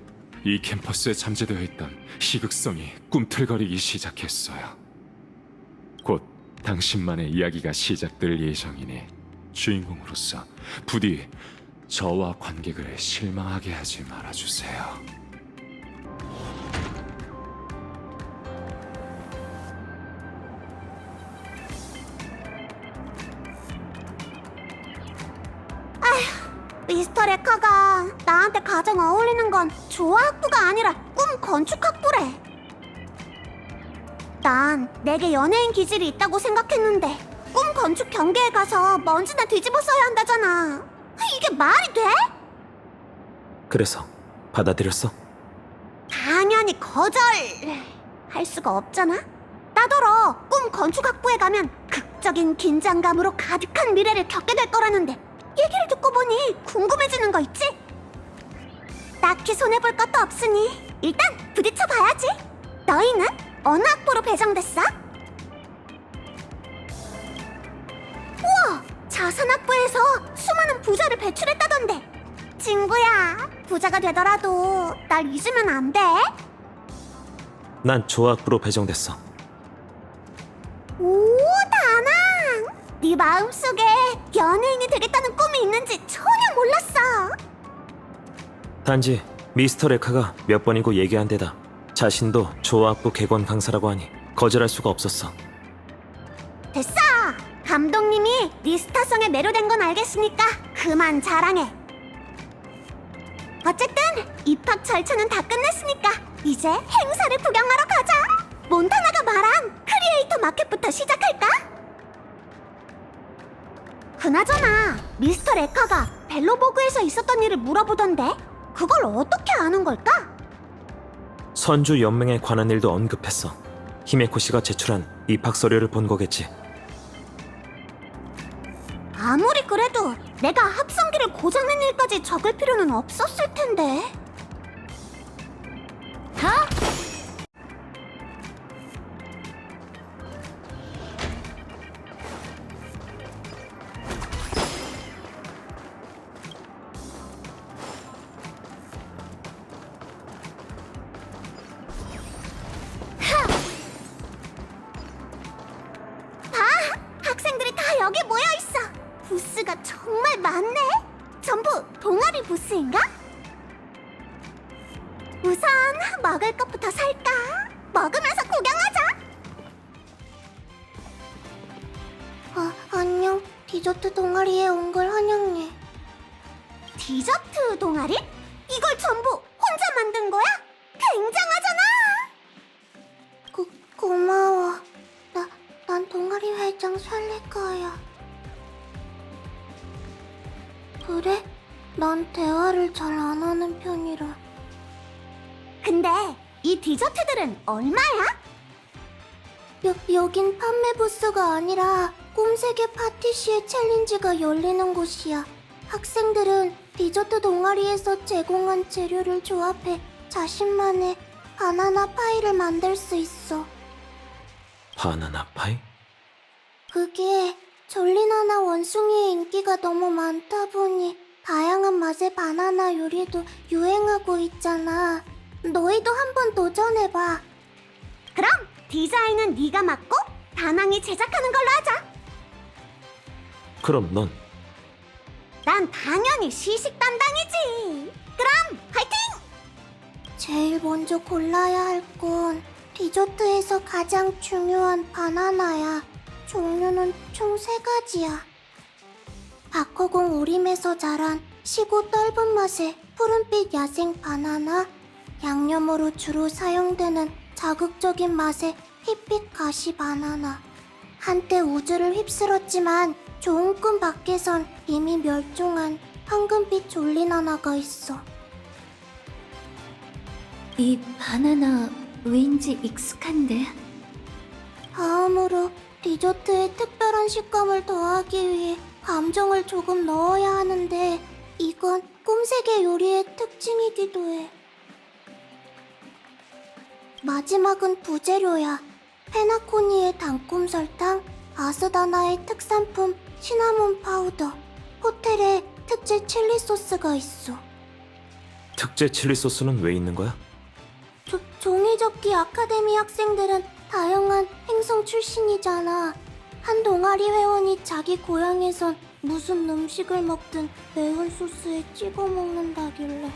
[SPEAKER 8] 이 캠퍼스에 잠재되어 있던 희극성이 꿈틀거리기 시작했어요. 곧 당신만의 이야기가 시작될 예정이니 주인공으로서 부디 저와 관객을 실망하게 하지 말아주세요.
[SPEAKER 1] 미스터 레카가 나한테 가장 어울리는 건 조화학부가 아니라 꿈 건축학부래. 난 내게 연예인 기질이 있다고 생각했는데 꿈 건축 경기에 가서 먼지나 뒤집어 써야 한다잖아. 이게 말이 돼?
[SPEAKER 2] 그래서 받아들였어?
[SPEAKER 1] 당연히 거절할 수가 없잖아. 나더러 꿈 건축학부에 가면 극적인 긴장감으로 가득한 미래를 겪게 될 거라는데 얘기를 듣고 보니 궁금해지는 거 있지? 딱히 손해볼 것도 없으니 일단 부딪혀 봐야지. 너희는 어느 학부로 배정됐어? 우와! 자산학부에서 수많은 부자를 배출했다던데. 친구야, 부자가 되더라도 날 잊으면 안 돼.
[SPEAKER 2] 난 조학부로 배정됐어.
[SPEAKER 1] 오, 다낭! 네 마음속에 연예인이 되겠다는 꿈이 있는지 전혀 몰랐어.
[SPEAKER 2] 단지 미스터 레카가 몇 번이고 얘기한 데다 자신도 조학부 객원 강사라고 하니 거절할 수가 없었어.
[SPEAKER 1] 됐어! 감독님이 네 스타성에 매료된 건 알겠으니까 그만 자랑해. 어쨌든 입학 절차는 다 끝냈으니까 이제 행사를 구경하러 가자. 몬타나가 말한 크리에이터 마켓부터 시작할까? 그나저나 미스터 레카가 벨로보그에서 있었던 일을 물어보던데 그걸 어떻게 아는 걸까?
[SPEAKER 2] 선주 연맹에 관한 일도 언급했어. 히메코 씨가 제출한 입학 서류를 본 거겠지.
[SPEAKER 1] 내가 합성기를 고장낸 일까지 적을 필요는 없었을 텐데. 학생들이 다 여기 모여 있어. 부스가 정말 많네. 전부 동아리 부스인가? 우선 먹을 것부터 살까? 먹으면서 구경하자. 안녕. 디저트 동아리에 온 걸 환영해. 디저트 동아리? 이걸 전부 혼자 만든 거야? 굉장하잖아. 고마워. 난 동아리 회장 설레가야. 그래? 난 대화를 잘 안 하는 편이라. 근데 이 디저트들은 얼마야? 여긴 판매 부스가 아니라 꿈세계 파티시에 챌린지가 열리는 곳이야. 학생들은 디저트 동아리에서 제공한 재료를 조합해 자신만의 바나나 파이를 만들 수 있어.
[SPEAKER 2] 바나나 파이?
[SPEAKER 1] 그게 졸리나나 원숭이의 인기가 너무 많다 보니 다양한 맛의 바나나 요리도 유행하고 있잖아. 너희도 한번 도전해봐. 그럼 디자인은 네가 맡고 다낭이 제작하는 걸로 하자.
[SPEAKER 2] 그럼 넌?
[SPEAKER 1] 난 당연히 시식 담당이지. 그럼 화이팅! 제일 먼저 골라야 할 건 디저트에서 가장 중요한 바나나야. 종류는 총 3가지야. 박허공 우림에서 자란 시고 떫은 맛의 푸른빛 야생 바나나, 양념으로 주로 사용되는 자극적인 맛의 핏빛 가시 바나나. 한때 우주를 휩쓸었지만 좋은 꿈 밖에선 이미 멸종한 황금빛 졸리나나가 있어.
[SPEAKER 6] 이 바나나 왠지 익숙한데.
[SPEAKER 1] 다음으로 디저트에 특별한 식감을 더하기 위해 감정을 조금 넣어야 하는데 이건 꿈세계 요리의 특징이기도 해. 마지막은 부재료야. 페나코니의 단꿈 설탕, 아스다나의 특산품 시나몬 파우더, 호텔에 특제 칠리 소스가 있어.
[SPEAKER 2] 특제 칠리 소스는 왜 있는 거야?
[SPEAKER 1] 종이접기 아카데미 학생들은 다양한 행성 출신이잖아. 한 동아리 회원이 자기 고향에선 무슨 음식을 먹든 매운 소스에 찍어 먹는다길래.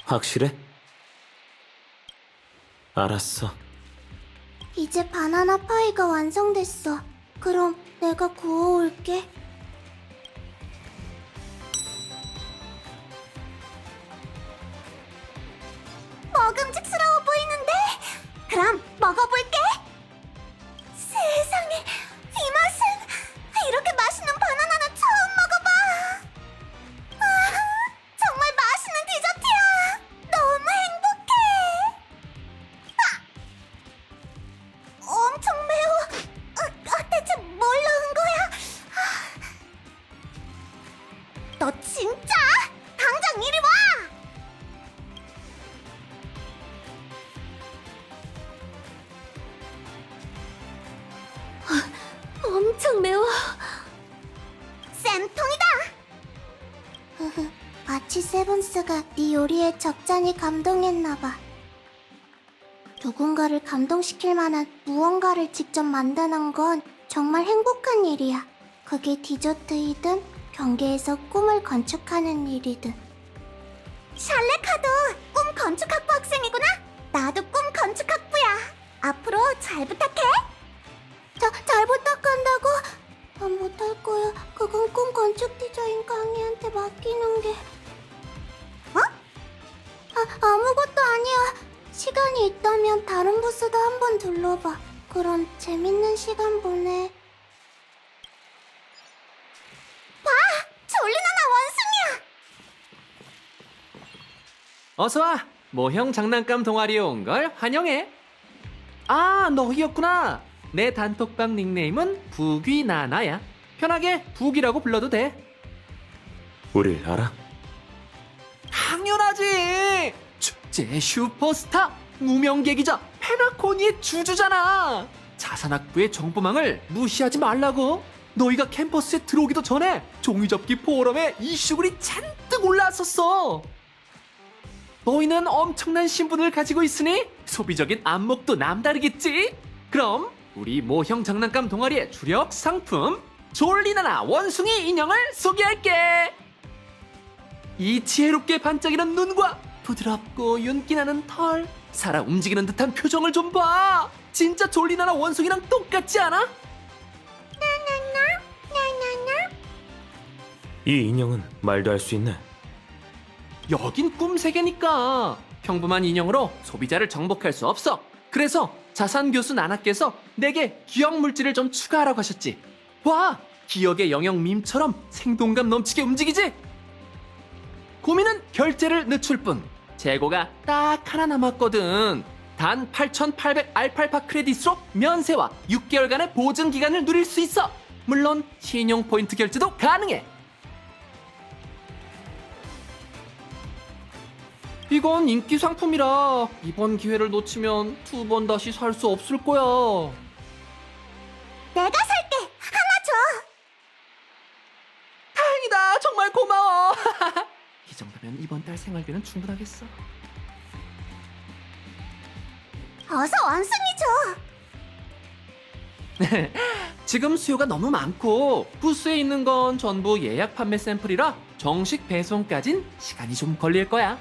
[SPEAKER 2] 확실해? 알았어.
[SPEAKER 1] 이제 바나나 파이가 완성됐어. 그럼 내가 구워올게. 먹음직스러워 보이는데? 그럼 먹어볼게. 세상에, 이 맛은 이렇게 맛있는 바나나는 처음 먹어봐. 정말 맛있는 디저트야. 너무 행복해. 엄청 매워. 대체 뭘 넣은 거야? 너 진짜? 당장 이리 와! 엄청 매워. 쌤통이다. 마치 세븐스가 네 요리에 적잖이 감동했나봐. 누군가를 감동시킬 만한 무언가를 직접 만드는 건 정말 행복한 일이야. 그게 디저트이든 경계에서 꿈을 건축하는 일이든. 샬레카도 꿈 건축학부 학생이구나. 나도 꿈 건축학부야. 앞으로 잘 부탁해. 잘 부탁한다고? 난 못할 거야. 그건 꿈 건축 디자인 강의한테 맡기는 게. 어? 아무것도 아니야. 시간이 있다면 다른 부스도 한번 둘러봐. 그럼 재밌는 시간 보내. 봐! 졸리나나 원숭이야!
[SPEAKER 10] 어서와! 모형 장난감 동아리에 온 걸 환영해. 아, 너희였구나. 내 단톡방 닉네임은 북위나나야. 편하게 북이라고 불러도 돼.
[SPEAKER 2] 우릴 알아?
[SPEAKER 10] 당연하지. 축제 슈퍼스타 무명계기자 페나코니의 주주잖아. 자산학부의 정보망을 무시하지 말라고. 너희가 캠퍼스에 들어오기도 전에 종이접기 포럼에 이슈글이 잔뜩 올라왔었어. 너희는 엄청난 신분을 가지고 있으니 소비적인 안목도 남다르겠지? 그럼 우리 모형 장난감 동아리의 주력 상품 졸리나나 원숭이 인형을 소개할게. 이 지혜롭게 반짝이는 눈과 부드럽고 윤기나는 털, 살아 움직이는 듯한 표정을 좀 봐. 진짜 졸리나나 원숭이랑 똑같지 않아?
[SPEAKER 2] 이 인형은 말도 할 수 있네.
[SPEAKER 10] 여긴 꿈세계니까 평범한 인형으로 소비자를 정복할 수 없어. 그래서 자산 교수 나나께서 내게 기억 물질을 좀 추가하라고 하셨지. 와, 기억의 영역 밈처럼 생동감 넘치게 움직이지? 고민은 결제를 늦출 뿐. 재고가 딱 하나 남았거든. 단 8,800 알팔파 크레딧으로 면세와 6개월간의 보증 기간을 누릴 수 있어. 물론 신용 포인트 결제도 가능해. 이건 인기 상품이라 이번 기회를 놓치면 2번 다시 살 수 없을 거야.
[SPEAKER 1] 내가 살게. 하나 줘.
[SPEAKER 10] 다행이다. 정말 고마워. 이 정도면 이번 달 생활비는 충분하겠어.
[SPEAKER 1] 어서 원숭이 줘.
[SPEAKER 10] 지금 수요가 너무 많고 부스에 있는 건 전부 예약 판매 샘플이라 정식 배송까진 시간이 좀 걸릴 거야.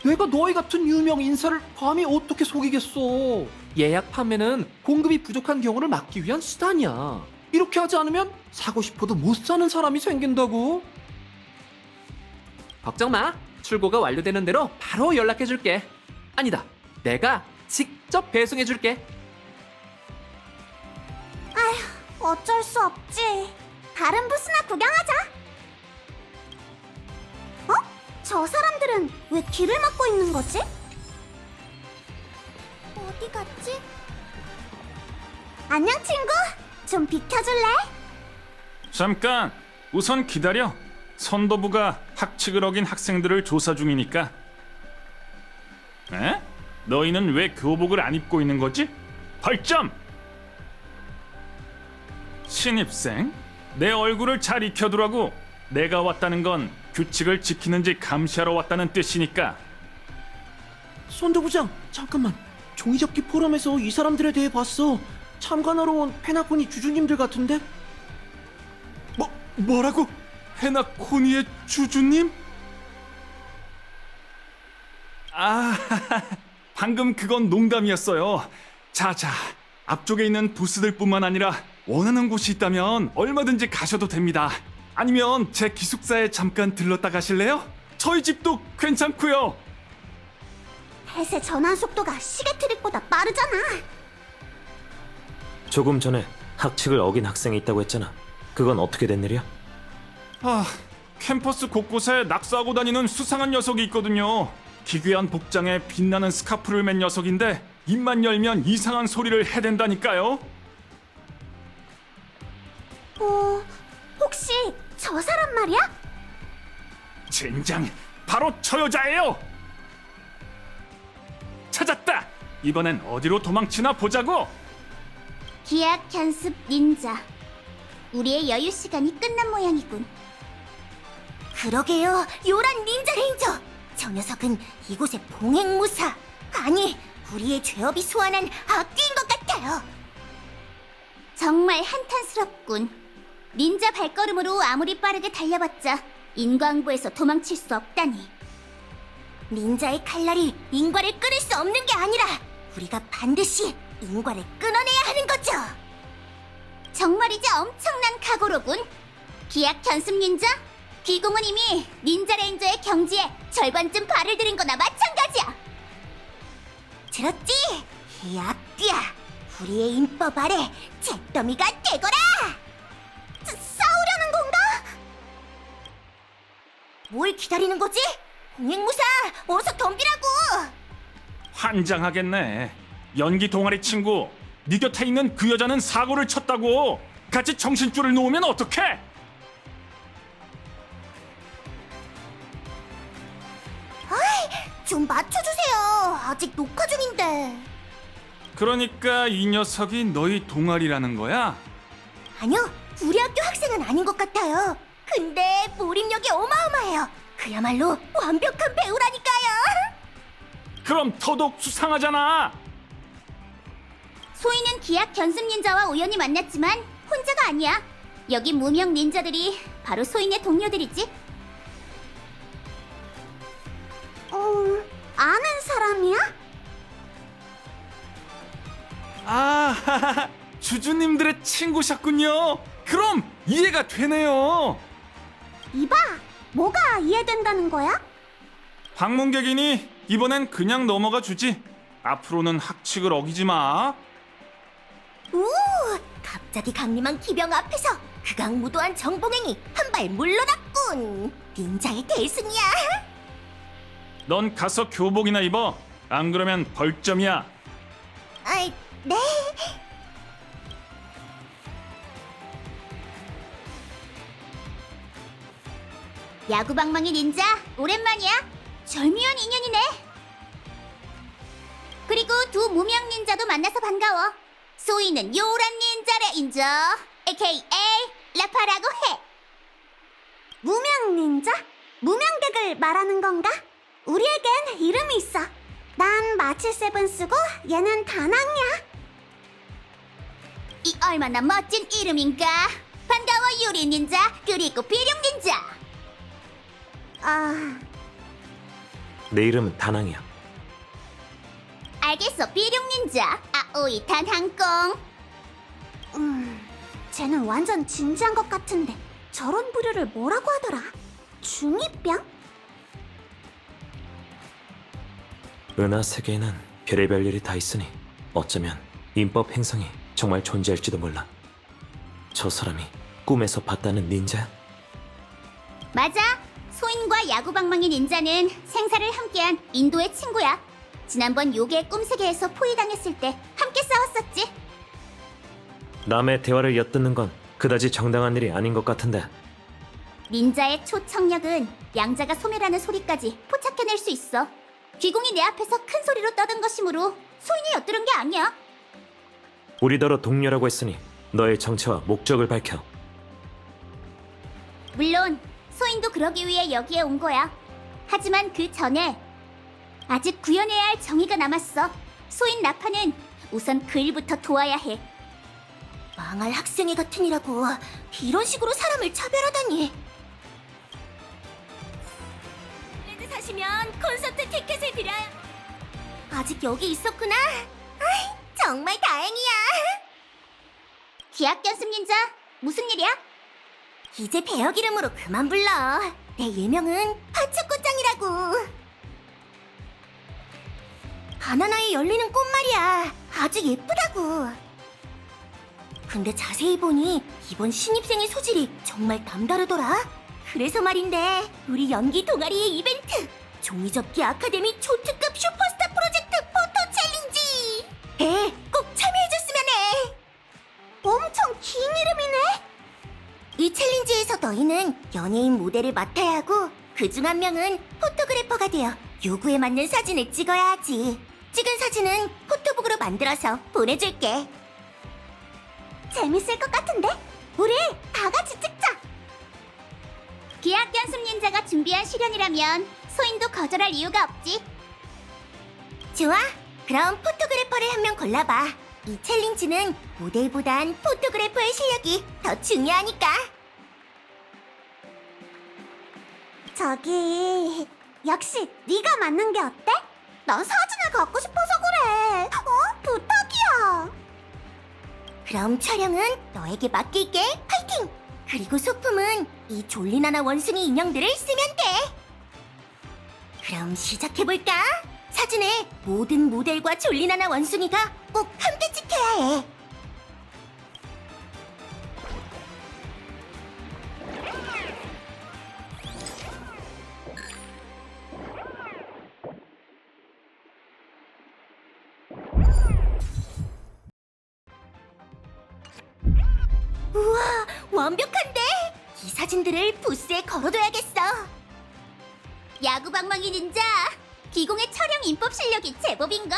[SPEAKER 10] 내가 너희 같은 유명 인사를 감히 어떻게 속이겠어. 예약 판매는 공급이 부족한 경우를 막기 위한 수단이야. 이렇게 하지 않으면 사고 싶어도 못 사는 사람이 생긴다고. 걱정 마. 출고가 완료되는 대로 바로 연락해줄게. 아니다, 내가 직접 배송해줄게.
[SPEAKER 1] 어쩔 수 없지. 다른 부스나 구경하자. 어? 저 사람들은 왜 길을 막고 있는 거지? 어디 갔지? 안녕 친구. 좀 비켜줄래?
[SPEAKER 11] 잠깐! 우선 기다려. 선도부가 학칙을 어긴 학생들을 조사 중이니까. 에? 너희는 왜 교복을 안 입고 있는 거지? 벌점! 신입생? 내 얼굴을 잘 익혀두라고. 내가 왔다는 건 규칙을 지키는지 감시하러 왔다는 뜻이니까.
[SPEAKER 12] 선도부장, 잠깐만. 종이접기 포럼에서 이 사람들에 대해 봤어. 참관하러 온 페나코니 주주님들 같은데?
[SPEAKER 11] 뭐라고? 페나코니의 주주님? 아, 방금 그건 농담이었어요. 자자, 앞쪽에 있는 부스들뿐만 아니라 원하는 곳이 있다면 얼마든지 가셔도 됩니다. 아니면 제 기숙사에 잠깐 들렀다 가실래요? 저희 집도 괜찮고요.
[SPEAKER 1] 햇의 전환 속도가 시계 트릭보다 빠르잖아.
[SPEAKER 2] 조금 전에 학칙을 어긴 학생이 있다고 했잖아. 그건 어떻게 된 일이야?
[SPEAKER 11] 캠퍼스 곳곳에 낙서하고 다니는 수상한 녀석이 있거든요. 기괴한 복장에 빛나는 스카프를 맨 녀석인데 입만 열면 이상한 소리를 해댄다니까요.
[SPEAKER 1] 혹시 저 사람 말이야?
[SPEAKER 11] 젠장, 바로 저 여자예요. 찾았다. 이번엔 어디로 도망치나 보자고.
[SPEAKER 1] 기약 견습 닌자. 우리의 여유 시간이 끝난 모양이군. 그러게요, 요란 닌자 레인저. 저 녀석은 이곳의 봉행무사, 아니 우리의 죄업이 소환한 악귀인 것 같아요. 정말 한탄스럽군. 닌자 발걸음으로 아무리 빠르게 달려봤자 인과응보에서 도망칠 수 없다니. 닌자의 칼날이 인과를 끊을 수 없는 게 아니라 우리가 반드시 인과를 끊어내야 하는 거죠. 정말이지 엄청난 각오로군. 기약 견습 닌자, 귀공은 이미 닌자 레인저의 경지에 절반쯤 발을 들인 거나 마찬가지야. 들었지? 이 악귀야, 우리의 인법 아래 잿더미가 되거라. 싸우려는 건가? 뭘 기다리는 거지? 공행무사, 어서 덤비라고.
[SPEAKER 11] 환장하겠네. 연기 동아리 친구, 네 곁에 있는 그 여자는 사고를 쳤다고. 같이 정신줄을 놓으면 어떡해?
[SPEAKER 1] 좀 맞춰주세요. 아직 녹화 중인데.
[SPEAKER 11] 그러니까 이 녀석이 너희 동아리라는 거야?
[SPEAKER 1] 아니요, 우리 학교 학생은 아닌 것 같아요. 근데 몰입력이 어마어마해요. 그야말로 완벽한 배우라니까요.
[SPEAKER 11] 그럼 더더욱 수상하잖아.
[SPEAKER 1] 소희는 기악 견습 닌자와 우연히 만났지만 혼자가 아니야. 여기 무명 닌자들이 바로 소희네 동료들이지. 아는 사람이야?
[SPEAKER 11] 아, 주주님들의 친구셨군요. 그럼 이해가 되네요.
[SPEAKER 1] 이봐, 뭐가 이해된다는 거야?
[SPEAKER 11] 방문객이니 이번엔 그냥 넘어가 주지. 앞으로는 학칙을 어기지 마.
[SPEAKER 1] 오, 갑자기 강림한 기병 앞에서 극악무도한 정봉행이 한 발 물러났군. 닌자의 대승이야.
[SPEAKER 11] 넌 가서 교복이나 입어. 안 그러면 벌점이야.
[SPEAKER 1] 아이, 네. 야구방망이 닌자, 오랜만이야. 절묘한 인연이네. 그리고 두 무명 닌자도 만나서 반가워. 소희는 요란 닌자래 인정. AKA 라파라고 해. 무명 닌자? 무명객을 말하는 건가? 우리에겐 이름이 있어. 난 마치 세븐스고 얘는 다낭이야. 이 얼마나 멋진 이름인가. 반가워 유리 닌자 그리고 비룡 닌자.
[SPEAKER 2] 내 이름은 다낭이야.
[SPEAKER 1] 알겠어 비룡 닌자. 아오이 단항공. 쟤는 완전 진지한 것 같은데 저런 부류를 뭐라고 하더라? 중2병?
[SPEAKER 2] 은하 세계에는 별의별 일이 다 있으니 어쩌면 인법 행성이 정말 존재할지도 몰라. 저 사람이 꿈에서 봤다는 닌자야?
[SPEAKER 1] 맞아. 소인과 야구방망이 닌자는 생사를 함께한 인도의 친구야. 지난번 요괴의 꿈세계에서 포위당했을 때 함께 싸웠었지.
[SPEAKER 2] 남의 대화를 엿듣는 건 그다지 정당한 일이 아닌 것 같은데.
[SPEAKER 1] 닌자의 초청력은 양자가 소멸하는 소리까지 포착해낼 수 있어. 귀공이 내 앞에서 큰 소리로 떠든 것이므로 소인이 엿들은 게 아니야.
[SPEAKER 2] 우리더러 동료라고 했으니 너의 정체와 목적을 밝혀.
[SPEAKER 1] 물론 소인도 그러기 위해 여기에 온 거야. 하지만 그 전에 아직 구현해야 할 정의가 남았어. 소인 나파는 우선 그 일부터 도와야 해. 망할 학생회 같은 이라고 이런 식으로 사람을 차별하다니. 레드 사시면 콘서트 티켓을 드려요. 아직 여기 있었구나. 아이, 정말 다행이야. 기악 연습 닌자, 무슨 일이야? 이제 배역 이름으로 그만 불러. 내 예명은 파츠꽃장이라고. 바나나에 열리는 꽃 말이야. 아주 예쁘다고. 근데 자세히 보니 이번 신입생의 소질이 정말 남다르더라. 그래서 말인데 우리 연기 동아리의 이벤트 종이접기 아카데미 초특급 슈퍼스타 프로젝트 포토 챌린지 꼭 참여해줬으면 해. 엄청 긴 이름이네. 이 챌린지에서 너희는 연예인 모델을 맡아야 하고 그중 한 명은 포토그래퍼가 되어 요구에 맞는 사진을 찍어야 하지. 찍은 사진은 포토북으로 만들어서 보내줄게. 재밌을 것 같은데? 우리 다 같이 찍자. 기악 연습 닌자가 준비한 실현이라면 소인도 거절할 이유가 없지. 좋아. 그럼 포토그래퍼를 한 명 골라봐. 이 챌린지는 모델보단 포토그래퍼의 실력이 더 중요하니까. 저기 역시 네가 맞는 게 어때? 난 사진을 갖고 싶어서 그래. 부탁이야. 그럼 촬영은 너에게 맡길게. 파이팅! 그리고 소품은 이 졸리나나 원숭이 인형들을 쓰면 돼. 그럼 시작해볼까? 사진에 모든 모델과 졸리나나 원숭이가 꼭 함께 찍혀야 해. 우와, 완벽한데? 이 사진들을 부스에 걸어둬야겠어. 야구방망이 닌자, 기공의 촬영 인법 실력이 제법인걸?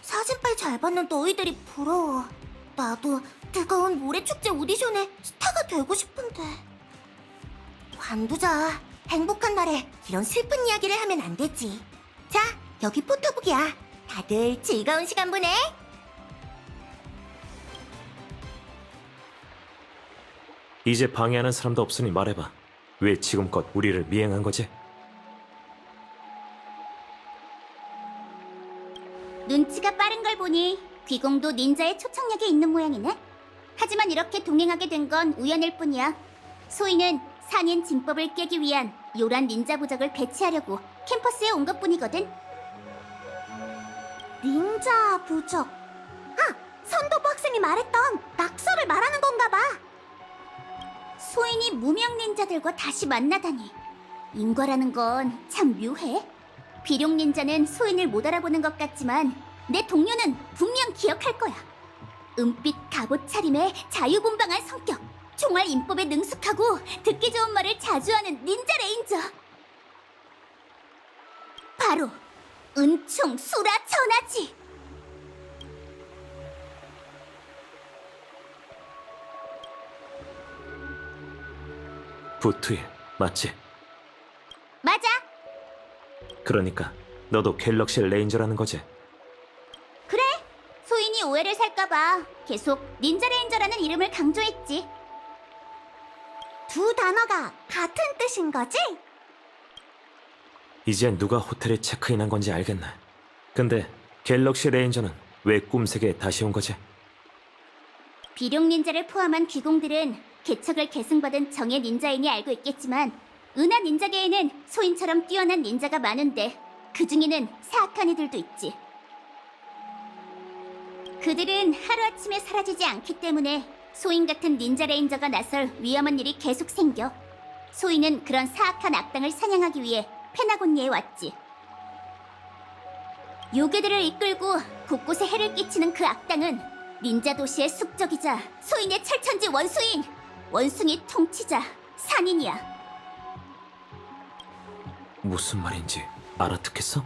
[SPEAKER 1] 사진빨 잘 받는 너희들이 부러워. 나도 뜨거운 모래축제 오디션에 스타가 되고 싶은데. 관두자. 행복한 날에 이런 슬픈 이야기를 하면 안 되지. 자, 여기 포토북이야. 다들 즐거운 시간 보내.
[SPEAKER 2] 이제 방해하는 사람도 없으니 말해봐. 왜 지금껏 우리를 미행한 거지?
[SPEAKER 1] 눈치가 빠른 걸 보니 귀공도 닌자의 초청력이 있는 모양이네. 하지만 이렇게 동행하게 된 건 우연일 뿐이야. 소희는 산인 징법을 깨기 위한 요란 닌자 부적을 배치하려고 캠퍼스에 온 것뿐이거든. 닌자 부적. 선도부 학생이 말했던 낙서를 말하는 건가 봐. 소인이 무명 닌자들과 다시 만나다니. 인과라는 건 참 묘해. 비룡 닌자는 소인을 못 알아보는 것 같지만 내 동료는 분명 기억할 거야. 은빛 갑옷 차림에 자유분방한 성격, 총알 인법에 능숙하고 듣기 좋은 말을 자주 하는 닌자 레인저. 바로 은총 수라 전하지.
[SPEAKER 2] 부투일, 맞지?
[SPEAKER 1] 맞아.
[SPEAKER 2] 그러니까 너도 갤럭시 레인저라는 거지?
[SPEAKER 1] 그래. 소인이 오해를 살까봐 계속 닌자 레인저라는 이름을 강조했지. 두 단어가 같은 뜻인 거지?
[SPEAKER 2] 이제 누가 호텔에 체크인한 건지 알겠네. 근데 갤럭시 레인저는 왜 꿈세계에 다시 온 거지?
[SPEAKER 1] 비룡 닌자를 포함한 귀공들은 개척을 계승받은 정예 닌자인이 알고 있겠지만 은하 닌자계에는 소인처럼 뛰어난 닌자가 많은데 그 중에는 사악한 이들도 있지. 그들은 하루아침에 사라지지 않기 때문에 소인 같은 닌자 레인저가 나설 위험한 일이 계속 생겨. 소인은 그런 사악한 악당을 사냥하기 위해 페나곤니에 왔지. 요괴들을 이끌고 곳곳에 해를 끼치는 그 악당은 닌자 도시의 숙적이자 소인의 철천지 원수인 원숭이 통치자 산인이야.
[SPEAKER 2] 무슨 말인지 알아듣겠어?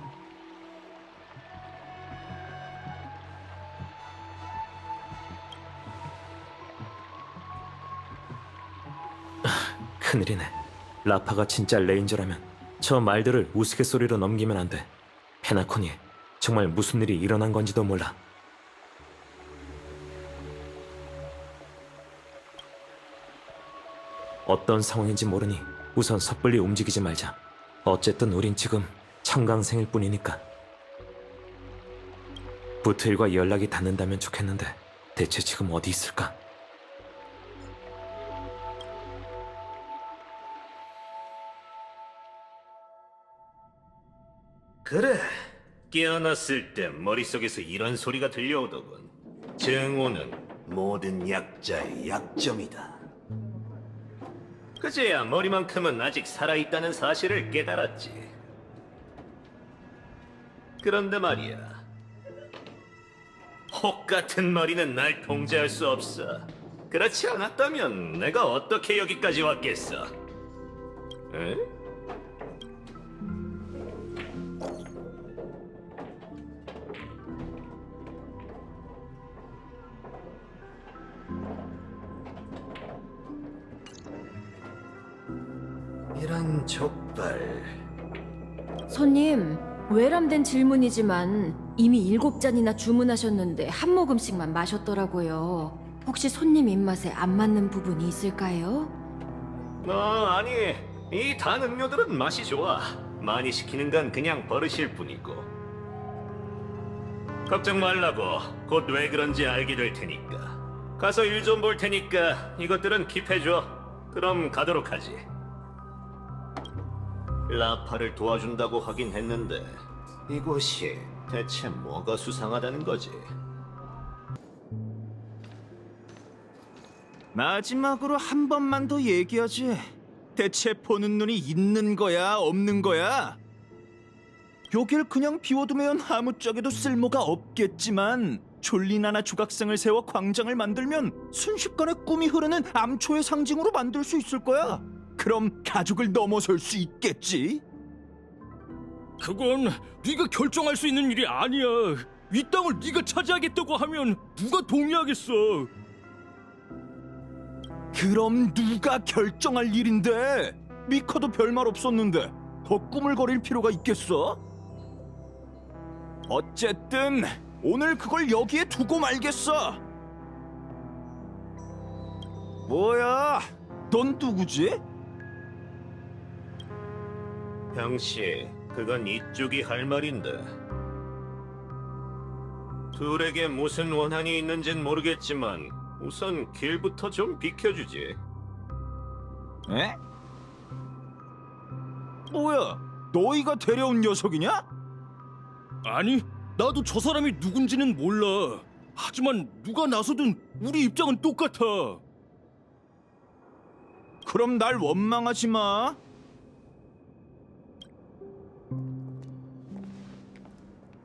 [SPEAKER 2] 큰일이네. 라파가 진짜 레인저라면 저 말들을 우스갯소리로 넘기면 안 돼. 페나코니, 정말 무슨 일이 일어난 건지도 몰라. 어떤 상황인지 모르니 우선 섣불리 움직이지 말자. 어쨌든 우린 지금 청강생일 뿐이니까. 부트일과 연락이 닿는다면 좋겠는데 대체 지금 어디 있을까?
[SPEAKER 13] 그래, 깨어났을 때 머릿속에서 이런 소리가 들려오더군. 증오는 모든 약자의 약점이다. 그제야 머리만큼은 아직 살아있다는 사실을 깨달았지. 그런데 말이야, 혹 같은 머리는 날 통제할 수 없어. 그렇지 않았다면 내가 어떻게 여기까지 왔겠어? 에? 이런 족발.
[SPEAKER 5] 손님, 외람된 질문이지만 이미 7잔이나 주문하셨는데 한 모금씩만 마셨더라고요. 혹시 손님 입맛에 안 맞는 부분이 있을까요?
[SPEAKER 13] 아니, 이 단 음료들은 맛이 좋아. 많이 시키는 건 그냥 버릇일 뿐이고. 걱정 말라고. 곧 왜 그런지 알게 될 테니까. 가서 일 좀 볼 테니까 이것들은 킵해줘. 그럼 가도록 하지. 라파를 도와준다고 하긴 했는데 이곳이 대체 뭐가 수상하다는 거지?
[SPEAKER 14] 마지막으로 한 번만 더 얘기하지. 대체 보는 눈이 있는 거야, 없는 거야? 여길 그냥 비워두면 아무짝에도 쓸모가 없겠지만 졸리나나 조각상을 세워 광장을 만들면 순식간에 꿈이 흐르는 암초의 상징으로 만들 수 있을 거야. 그럼 가족을 넘어설 수 있겠지.
[SPEAKER 15] 그건 네가 결정할 수 있는 일이 아니야. 이 땅을 네가 차지하겠다고 하면 누가 동의하겠어?
[SPEAKER 14] 그럼 누가 결정할 일인데? 미카도 별말 없었는데 더 꾸물거릴 필요가 있겠어? 어쨌든 오늘 그걸 여기에 두고 말겠어. 뭐야? 넌 누구지?
[SPEAKER 13] 형씨, 그건 이쪽이 할 말인데. 둘에게 무슨 원한이 있는진 모르겠지만 우선 길부터 좀 비켜주지.
[SPEAKER 14] 에? 뭐야? 너희가 데려온 녀석이냐?
[SPEAKER 15] 아니, 나도 저 사람이 누군지는 몰라. 하지만 누가 나서든 우리 입장은 똑같아.
[SPEAKER 14] 그럼 날 원망하지 마.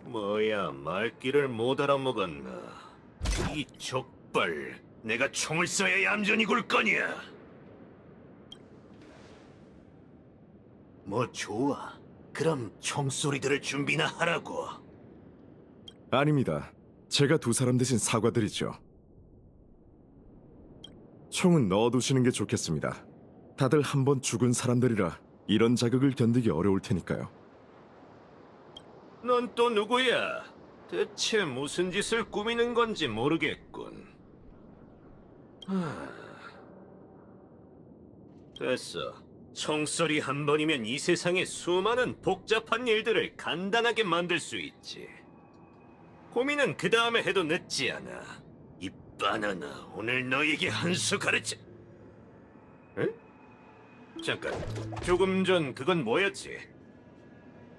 [SPEAKER 13] 뭐야, 말귀를 못 알아먹었나? 이 족발, 내가 총을 쏴야 얌전히 굴 거냐? 뭐 좋아. 그럼 총소리 들을 준비나 하라고.
[SPEAKER 16] 아닙니다. 제가 두 사람 대신 사과드리죠. 총은 넣어두시는 게 좋겠습니다. 다들 한 번 죽은 사람들이라 이런 자극을 견디기 어려울 테니까요.
[SPEAKER 13] 넌 또 누구야? 대체 무슨 짓을 꾸미는 건지 모르겠군. 됐어. 총소리 한 번이면 이 세상의 수많은 복잡한 일들을 간단하게 만들 수 있지. 고민은 그 다음에 해도 늦지 않아. 이 바나나, 오늘 너에게 한 수 가르쳐. 응? 잠깐, 조금 전 그건 뭐였지?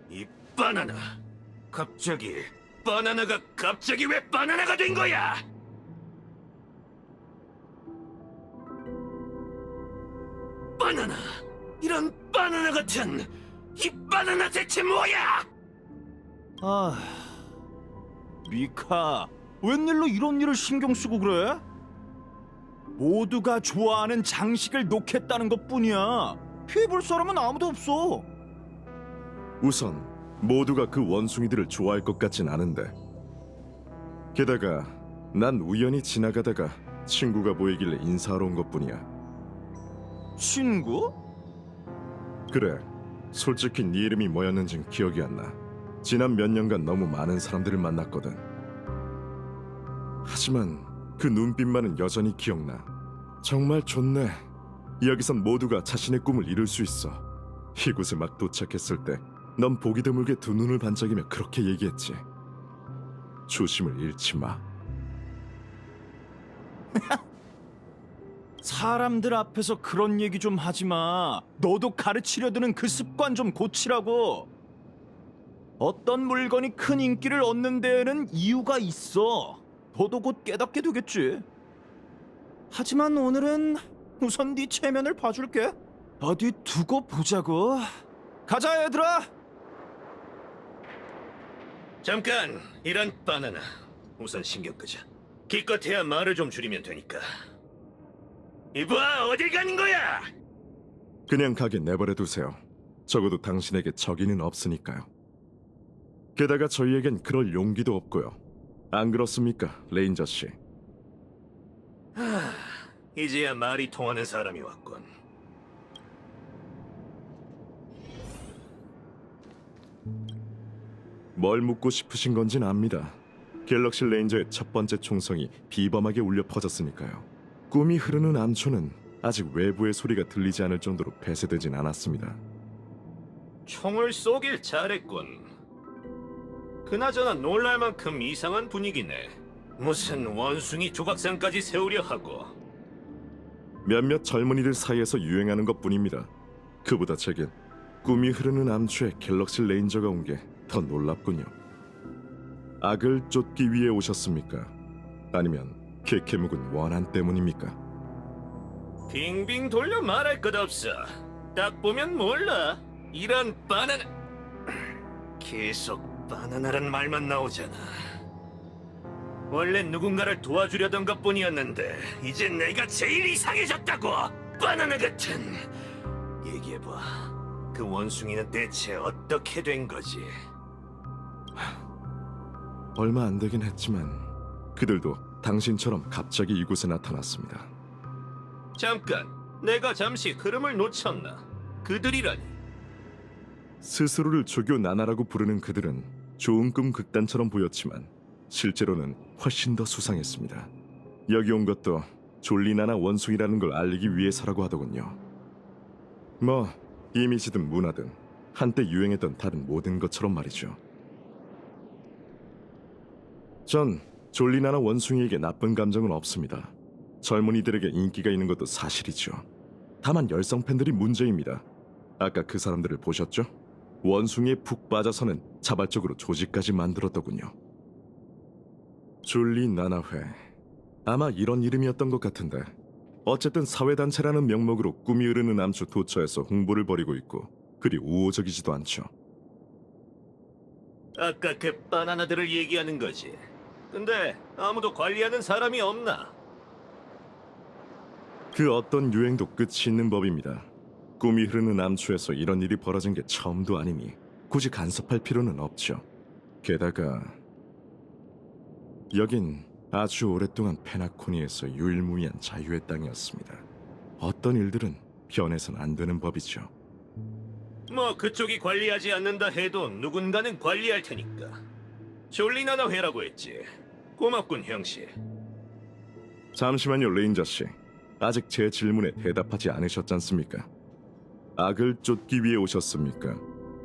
[SPEAKER 13] 이 바나나, 갑자기 바나나가 갑자기 왜 바나나가 된 거야? 바나나, 이런 바나나 같은, 이 바나나 대체 뭐야?
[SPEAKER 14] 아, 미카, 웬일로 이런 일을 신경 쓰고 그래? 모두가 좋아하는 장식을 놓겠다는 것뿐이야. 피해볼 사람은 아무도 없어.
[SPEAKER 16] 우선 모두가 그 원숭이들을 좋아할 것 같진 않은데. 게다가 난 우연히 지나가다가 친구가 보이길래 인사하러 온 것뿐이야.
[SPEAKER 14] 친구?
[SPEAKER 16] 그래, 솔직히 네 이름이 뭐였는진 기억이 안 나. 지난 몇 년간 너무 많은 사람들을 만났거든. 하지만 그 눈빛만은 여전히 기억나. 정말 좋네. 여기선 모두가 자신의 꿈을 이룰 수 있어. 이곳에 막 도착했을 때 넌 보기 드물게 두 눈을 반짝이며 그렇게 얘기했지. 조심을 잃지 마.
[SPEAKER 14] 사람들 앞에서 그런 얘기 좀 하지 마. 너도 가르치려 드는 그 습관 좀 고치라고. 어떤 물건이 큰 인기를 얻는 데에는 이유가 있어. 너도 곧 깨닫게 되겠지. 하지만 오늘은 우선 네 체면을 봐줄게. 어디 두고 보자고. 가자, 얘들아.
[SPEAKER 13] 잠깐, 이런 바나나. 우선 신경 끄자. 기껏해야 말을 좀 줄이면 되니까. 이봐, 어딜 가는 거야?
[SPEAKER 16] 그냥 가게 내버려 두세요. 적어도 당신에게 적이는 없으니까요. 게다가 저희에겐 그럴 용기도 없고요. 안 그렇습니까, 레인저 씨?
[SPEAKER 13] 이제야 말이 통하는 사람이 왔군.
[SPEAKER 16] 뭘 묻고 싶으신 건진 압니다. 갤럭시 레인저의 첫 번째 총성이 비범하게 울려 퍼졌으니까요. 꿈이 흐르는 암초는 아직 외부의 소리가 들리지 않을 정도로 폐쇄되진 않았습니다.
[SPEAKER 13] 총을 쏘길 잘했군. 그나저나 놀랄 만큼 이상한 분위기네. 무슨 원숭이 조각상까지 세우려 하고.
[SPEAKER 16] 몇몇 젊은이들 사이에서 유행하는 것뿐입니다. 그보다 제겐 꿈이 흐르는 암초에 갤럭시 레인저가 온 게 더 놀랍군요. 악을 쫓기 위해 오셨습니까? 아니면 개케묵은 원한 때문입니까?
[SPEAKER 13] 빙빙 돌려 말할 것 없어. 딱 보면 몰라. 이런 바나나. 계속 바나나란 말만 나오잖아. 원래 누군가를 도와주려던 것뿐이었는데 이제 내가 제일 이상해졌다고. 바나나 같은. 얘기해봐. 그 원숭이는 대체 어떻게 된 거지?
[SPEAKER 16] 얼마 안 되긴 했지만 그들도 당신처럼 갑자기 이곳에 나타났습니다.
[SPEAKER 13] 잠깐, 내가 잠시 흐름을 놓쳤나? 그들이라니.
[SPEAKER 16] 스스로를 조교 나나라고 부르는 그들은 좋은 꿈 극단처럼 보였지만 실제로는 훨씬 더 수상했습니다. 여기 온 것도 졸리나나 원숭이라는 걸 알리기 위해서라고 하더군요. 뭐 이미지든 문화든 한때 유행했던 다른 모든 것처럼 말이죠. 전 졸리나나 원숭이에게 나쁜 감정은 없습니다. 젊은이들에게 인기가 있는 것도 사실이죠. 다만 열성 팬들이 문제입니다. 아까 그 사람들을 보셨죠? 원숭이에 푹 빠져서는 자발적으로 조직까지 만들었더군요. 졸리나나회. 아마 이런 이름이었던 것 같은데 어쨌든 사회단체라는 명목으로 꿈이 흐르는 암초 도처에서 홍보를 벌이고 있고 그리 우호적이지도 않죠.
[SPEAKER 13] 아까 그 바나나들을 얘기하는 거지. 근데 아무도 관리하는 사람이 없나?
[SPEAKER 16] 그 어떤 유행도 끝이 있는 법입니다. 꿈이 흐르는 암초에서 이런 일이 벌어진 게 처음도 아니니 굳이 간섭할 필요는 없죠. 게다가 여긴 아주 오랫동안 페나코니에서 유일무이한 자유의 땅이었습니다. 어떤 일들은 변해선 안 되는 법이죠.
[SPEAKER 13] 뭐 그쪽이 관리하지 않는다 해도 누군가는 관리할 테니까. 졸리나나 회라고 했지. 고맙군 형씨.
[SPEAKER 16] 잠시만요, 레인저 씨. 아직 제 질문에 대답하지 않으셨지 않습니까? 악을 쫓기 위해 오셨습니까?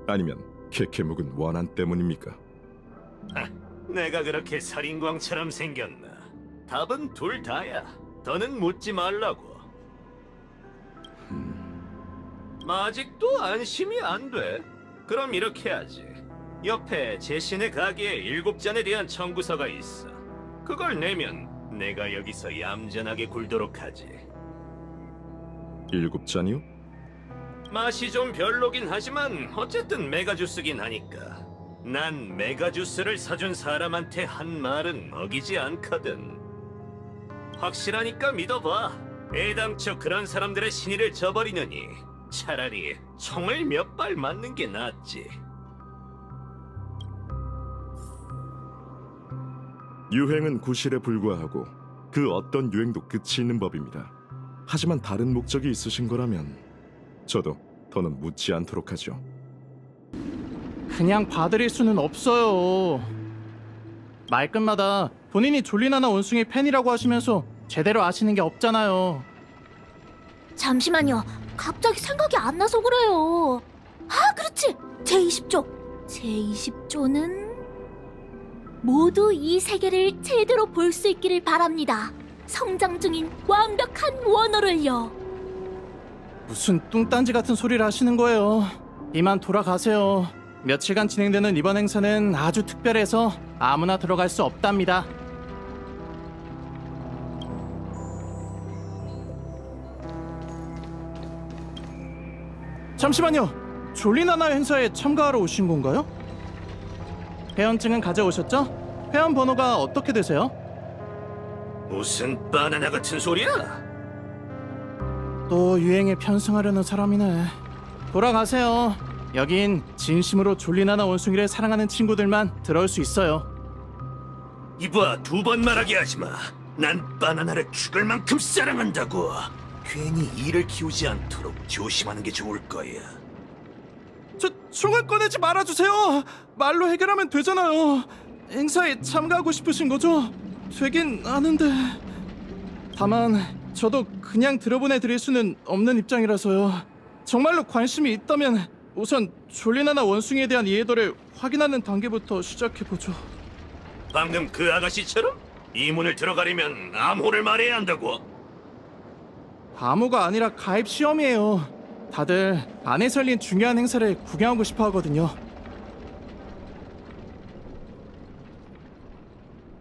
[SPEAKER 16] 아니면 캐캐 묵은 원한 때문입니까?
[SPEAKER 13] 내가 그렇게 살인광처럼 생겼나? 답은 둘 다야. 더는 묻지 말라고. 아직도 안심이 안 돼? 그럼 이렇게 하지. 옆에 제신의 가게에 7잔에 대한 청구서가 있어. 그걸 내면 내가 여기서 얌전하게 굴도록 하지.
[SPEAKER 16] 7잔이요?
[SPEAKER 13] 맛이 좀 별로긴 하지만 어쨌든 메가주스긴 하니까. 난 메가주스를 사준 사람한테 한 말은 어기지 않거든. 확실하니까 믿어봐. 애당초 그런 사람들의 신의를 저버리느니 차라리 총을 몇 발 맞는 게 낫지.
[SPEAKER 16] 유행은 구실에 불과하고 그 어떤 유행도 끝이 있는 법입니다. 하지만 다른 목적이 있으신 거라면 저도 더는 묻지 않도록 하죠.
[SPEAKER 12] 그냥 봐드릴 수는 없어요. 말끝마다 본인이 졸리나나 원숭이 팬이라고 하시면서 제대로 아시는 게 없잖아요.
[SPEAKER 6] 잠시만요. 갑자기 생각이 안 나서 그래요. 아, 그렇지. 제20조. 제20조는 모두 이 세계를 제대로 볼 수 있기를 바랍니다. 성장 중인 완벽한 원어를요.
[SPEAKER 12] 무슨 뚱딴지 같은 소리를 하시는 거예요. 이만 돌아가세요. 며칠간 진행되는 이번 행사는 아주 특별해서 아무나 들어갈 수 없답니다. 잠시만요. 졸리나나 행사에 참가하러 오신 건가요? 회원증은 가져오셨죠? 회원 번호가 어떻게 되세요?
[SPEAKER 13] 무슨 바나나 같은 소리야?
[SPEAKER 12] 또 유행에 편승하려는 사람이네. 돌아가세요. 여긴 진심으로 졸리나나 원숭이를 사랑하는 친구들만 들어올 수 있어요.
[SPEAKER 13] 이봐, 2번 말하게 하지 마. 난 바나나를 죽을 만큼 사랑한다고. 괜히 이를 키우지 않도록 조심하는 게 좋을 거야.
[SPEAKER 12] 총을 꺼내지 말아주세요. 말로 해결하면 되잖아요. 행사에 참가하고 싶으신 거죠? 되긴 아는데. 다만 저도 그냥 들어보내드릴 수는 없는 입장이라서요. 정말로 관심이 있다면 우선 졸리나나 원숭이에 대한 이해도를 확인하는 단계부터 시작해보죠.
[SPEAKER 13] 방금 그 아가씨처럼? 이 문을 들어가려면 암호를 말해야 한다고.
[SPEAKER 12] 암호가 아니라 가입 시험이에요. 다들 안에서 열린 중요한 행사를 구경하고 싶어 하거든요.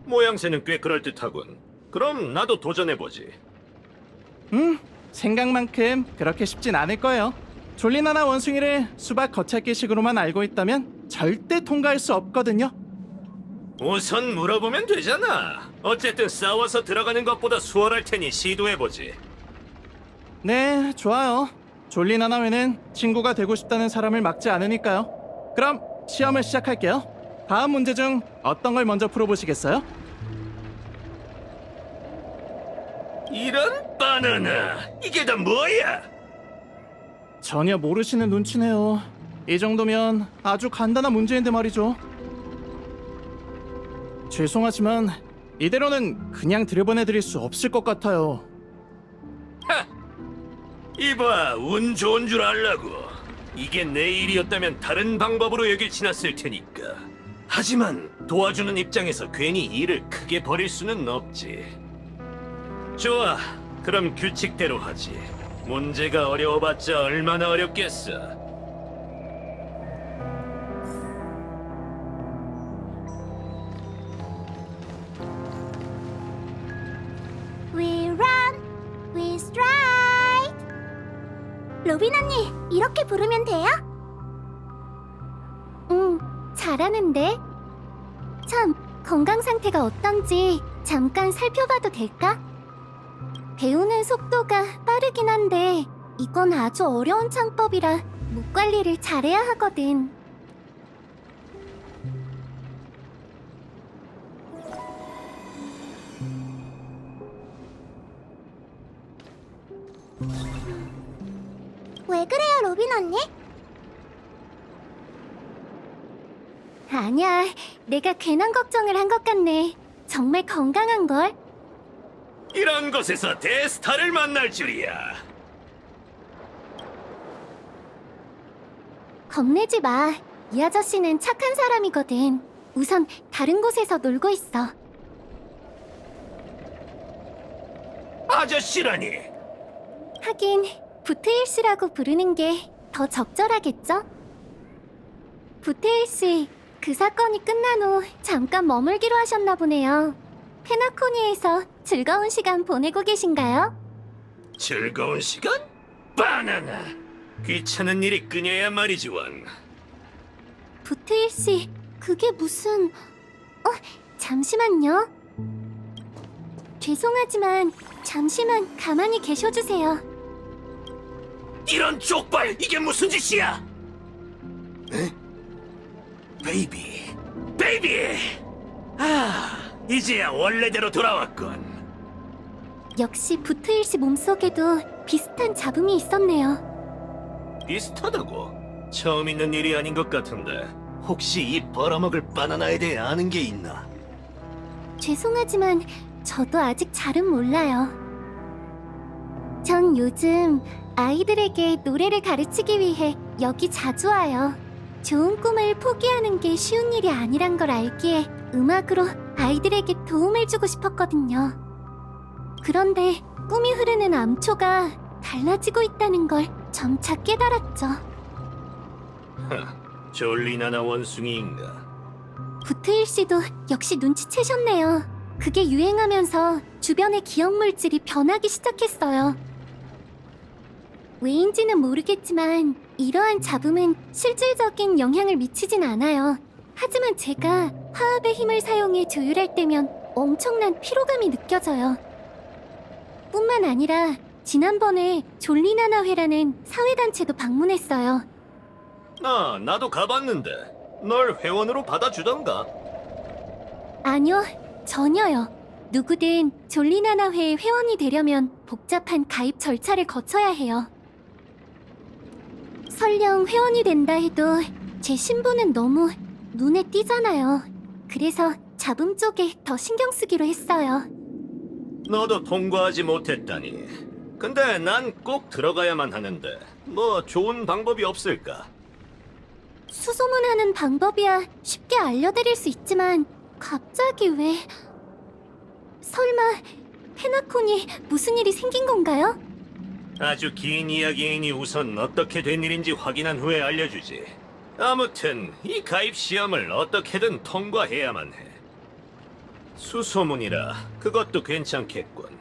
[SPEAKER 13] 모양새는 꽤 그럴듯하군. 그럼 나도 도전해보지.
[SPEAKER 12] 생각만큼 그렇게 쉽진 않을 거예요. 졸리나나 원숭이를 수박 겉핥기식으로만 알고 있다면 절대 통과할 수 없거든요.
[SPEAKER 13] 우선 물어보면 되잖아. 어쨌든 싸워서 들어가는 것보다 수월할 테니 시도해보지.
[SPEAKER 12] 네, 좋아요. 졸린 하나회는 친구가 되고 싶다는 사람을 막지 않으니까요. 그럼 시험을 시작할게요. 다음 문제 중 어떤 걸 먼저 풀어보시겠어요?
[SPEAKER 13] 이런 바나나, 이게 다 뭐야?
[SPEAKER 12] 전혀 모르시는 눈치네요. 이 정도면 아주 간단한 문제인데 말이죠. 죄송하지만 이대로는 그냥 들여보내드릴 수 없을 것 같아요.
[SPEAKER 13] 이봐, 운 좋은 줄 알라고. 이게 내 일이었다면 다른 방법으로 여길 지났을 테니까. 하지만 도와주는 입장에서 괜히 일을 크게 벌일 수는 없지. 좋아, 그럼 규칙대로 하지. 문제가 어려워봤자 얼마나 어렵겠어.
[SPEAKER 1] We run, we stride. 로빈 언니, 이렇게 부르면 돼요? 잘하는데. 참, 건강 상태가 어떤지 잠깐 살펴봐도 될까? 배우는 속도가 빠르긴 한데 이건 아주 어려운 창법이라 목 관리를 잘해야 하거든. 왜 그래요, 로빈 언니? 아니야, 내가 괜한 걱정을 한 것 같네. 정말 건강한걸?
[SPEAKER 13] 이런 곳에서 대스타를 만날 줄이야.
[SPEAKER 1] 겁내지 마. 이 아저씨는 착한 사람이거든. 우선 다른 곳에서 놀고 있어.
[SPEAKER 13] 아저씨라니.
[SPEAKER 1] 하긴 부테일 씨라고 부르는 게 더 적절하겠죠? 부테일 씨, 그 사건이 끝난 후 잠깐 머물기로 하셨나 보네요. 페나코니에서 즐거운 시간 보내고 계신가요?
[SPEAKER 13] 즐거운 시간? 바나나. 귀찮은 일이 끊여야 말이지 원.
[SPEAKER 1] 부테일 씨, 그게 무슨... 잠시만요. 죄송하지만 잠시만 가만히 계셔주세요.
[SPEAKER 13] 이런 쪽발, 이게 무슨 짓이야? 에? 베이비, 베이비. 이제야 원래대로 돌아왔군.
[SPEAKER 1] 역시 부테일 씨 몸속에도 비슷한 잡음이 있었네요.
[SPEAKER 13] 비슷하다고? 처음 있는 일이 아닌 것 같은데. 혹시 이 벌어먹을 바나나에 대해 아는 게 있나?
[SPEAKER 1] 죄송하지만 저도 아직 잘은 몰라요. 전 요즘 아이들에게 노래를 가르치기 위해 여기 자주 와요. 좋은 꿈을 포기하는 게 쉬운 일이 아니란 걸 알기에 음악으로 아이들에게 도움을 주고 싶었거든요. 그런데 꿈이 흐르는 암초가 달라지고 있다는 걸 점차 깨달았죠.
[SPEAKER 13] 졸리나나 원숭이인가?
[SPEAKER 1] 부트일 씨도 역시 눈치채셨네요. 그게 유행하면서 주변의 기억물질이 변하기 시작했어요. 왜인지는 모르겠지만 이러한 잡음은 실질적인 영향을 미치진 않아요. 하지만 제가 화합의 힘을 사용해 조율할 때면 엄청난 피로감이 느껴져요. 뿐만 아니라 지난번에 졸리나나회라는 사회단체도 방문했어요.
[SPEAKER 13] 나도 가봤는데 널 회원으로 받아주던가.
[SPEAKER 1] 아니요, 전혀요. 누구든 졸리나나회의 회원이 되려면 복잡한 가입 절차를 거쳐야 해요. 설령 회원이 된다 해도 제 신분은 너무 눈에 띄잖아요. 그래서 잡음 쪽에 더 신경 쓰기로 했어요.
[SPEAKER 13] 너도 통과하지 못했다니. 근데 난 꼭 들어가야만 하는데 뭐 좋은 방법이 없을까?
[SPEAKER 1] 수소문하는 방법이야 쉽게 알려드릴 수 있지만 갑자기 왜... 설마 페나콘이 무슨 일이 생긴 건가요?
[SPEAKER 13] 아주 긴 이야기이니 우선 어떻게 된 일인지 확인한 후에 알려주지. 아무튼 이 가입 시험을 어떻게든 통과해야만 해. 수소문이라 그것도 괜찮겠군.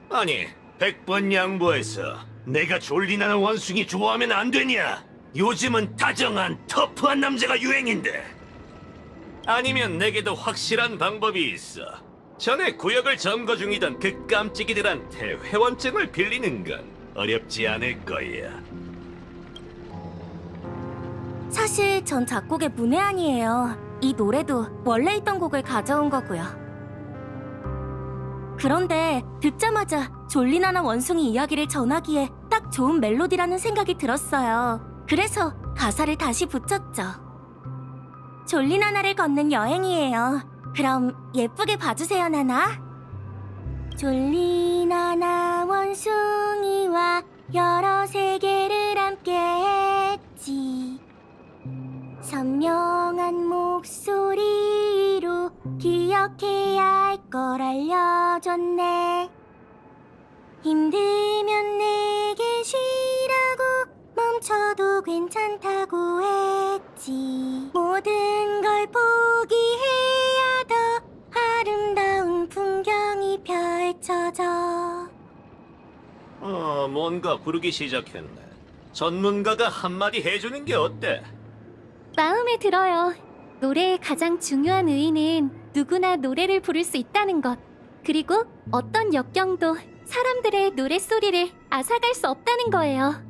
[SPEAKER 13] 아니, 100번 양보해서 내가 졸리나는 원숭이 좋아하면 안 되냐? 요즘은 다정한 터프한 남자가 유행인데. 아니면 내게도 확실한 방법이 있어. 전에 구역을 점거 중이던 그 깜찍이들한테 회원증을 빌리는 건 어렵지 않을 거야.
[SPEAKER 1] 사실 전 작곡의 문외한이에요. 이 노래도 원래 있던 곡을 가져온 거고요. 그런데 듣자마자 졸리나나 원숭이 이야기를 전하기에 딱 좋은 멜로디라는 생각이 들었어요. 그래서 가사를 다시 붙였죠. 졸리나나를 걷는 여행이에요. 그럼 예쁘게 봐주세요, 나나. 졸리나나 원숭이와 여러 세계를 함께 했지. 선명한 목소리로 기억해야 할 걸 알려줬네. 힘들면 내게 쉬라고 멈춰도 괜찮다고 했지. 모든 걸 포기해야 더 아름다운 풍경이 펼쳐져.
[SPEAKER 13] 뭔가 부르기 시작했네. 전문가가 한마디 해주는 게 어때?
[SPEAKER 6] 마음에 들어요. 노래의 가장 중요한 의의는 누구나 노래를 부를 수 있다는 것. 그리고 어떤 역경도 사람들의 노랫소리를 앗아갈 수 없다는 거예요.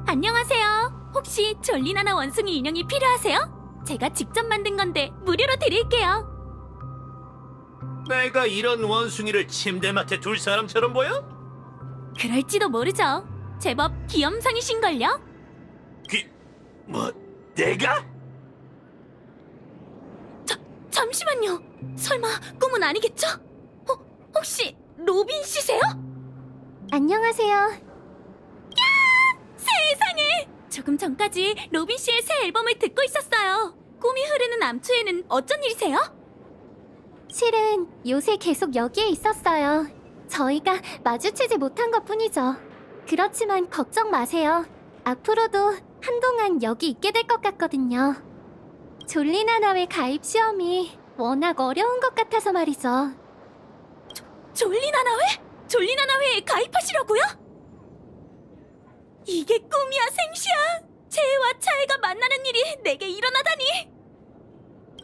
[SPEAKER 6] 안녕하세요. 혹시 졸리나나 원숭이 인형이 필요하세요? 제가 직접 만든 건데 무료로 드릴게요.
[SPEAKER 13] 내가 이런 원숭이를 침대맡에 둘 사람처럼 보여?
[SPEAKER 6] 그럴지도 모르죠. 제법 귀염상이신걸요?
[SPEAKER 13] 뭐, 내가?
[SPEAKER 6] 잠시만요. 설마 꿈은 아니겠죠? 혹시 로빈 씨세요? 안녕하세요. 세상에! 조금 전까지 로빈 씨의 새 앨범을 듣고 있었어요. 꿈이 흐르는 암초에는 어쩐 일이세요? 실은 요새 계속 여기에 있었어요. 저희가 마주치지 못한 것뿐이죠. 그렇지만 걱정 마세요. 앞으로도 한동안 여기 있게 될 것 같거든요. 졸리나나회 가입 시험이 워낙 어려운 것 같아서 말이죠. 졸리나나회? 졸리나나회에 가입하시려고요? 이게 꿈이야 생시야. 채와 차이가 만나는 일이 내게 일어나다니.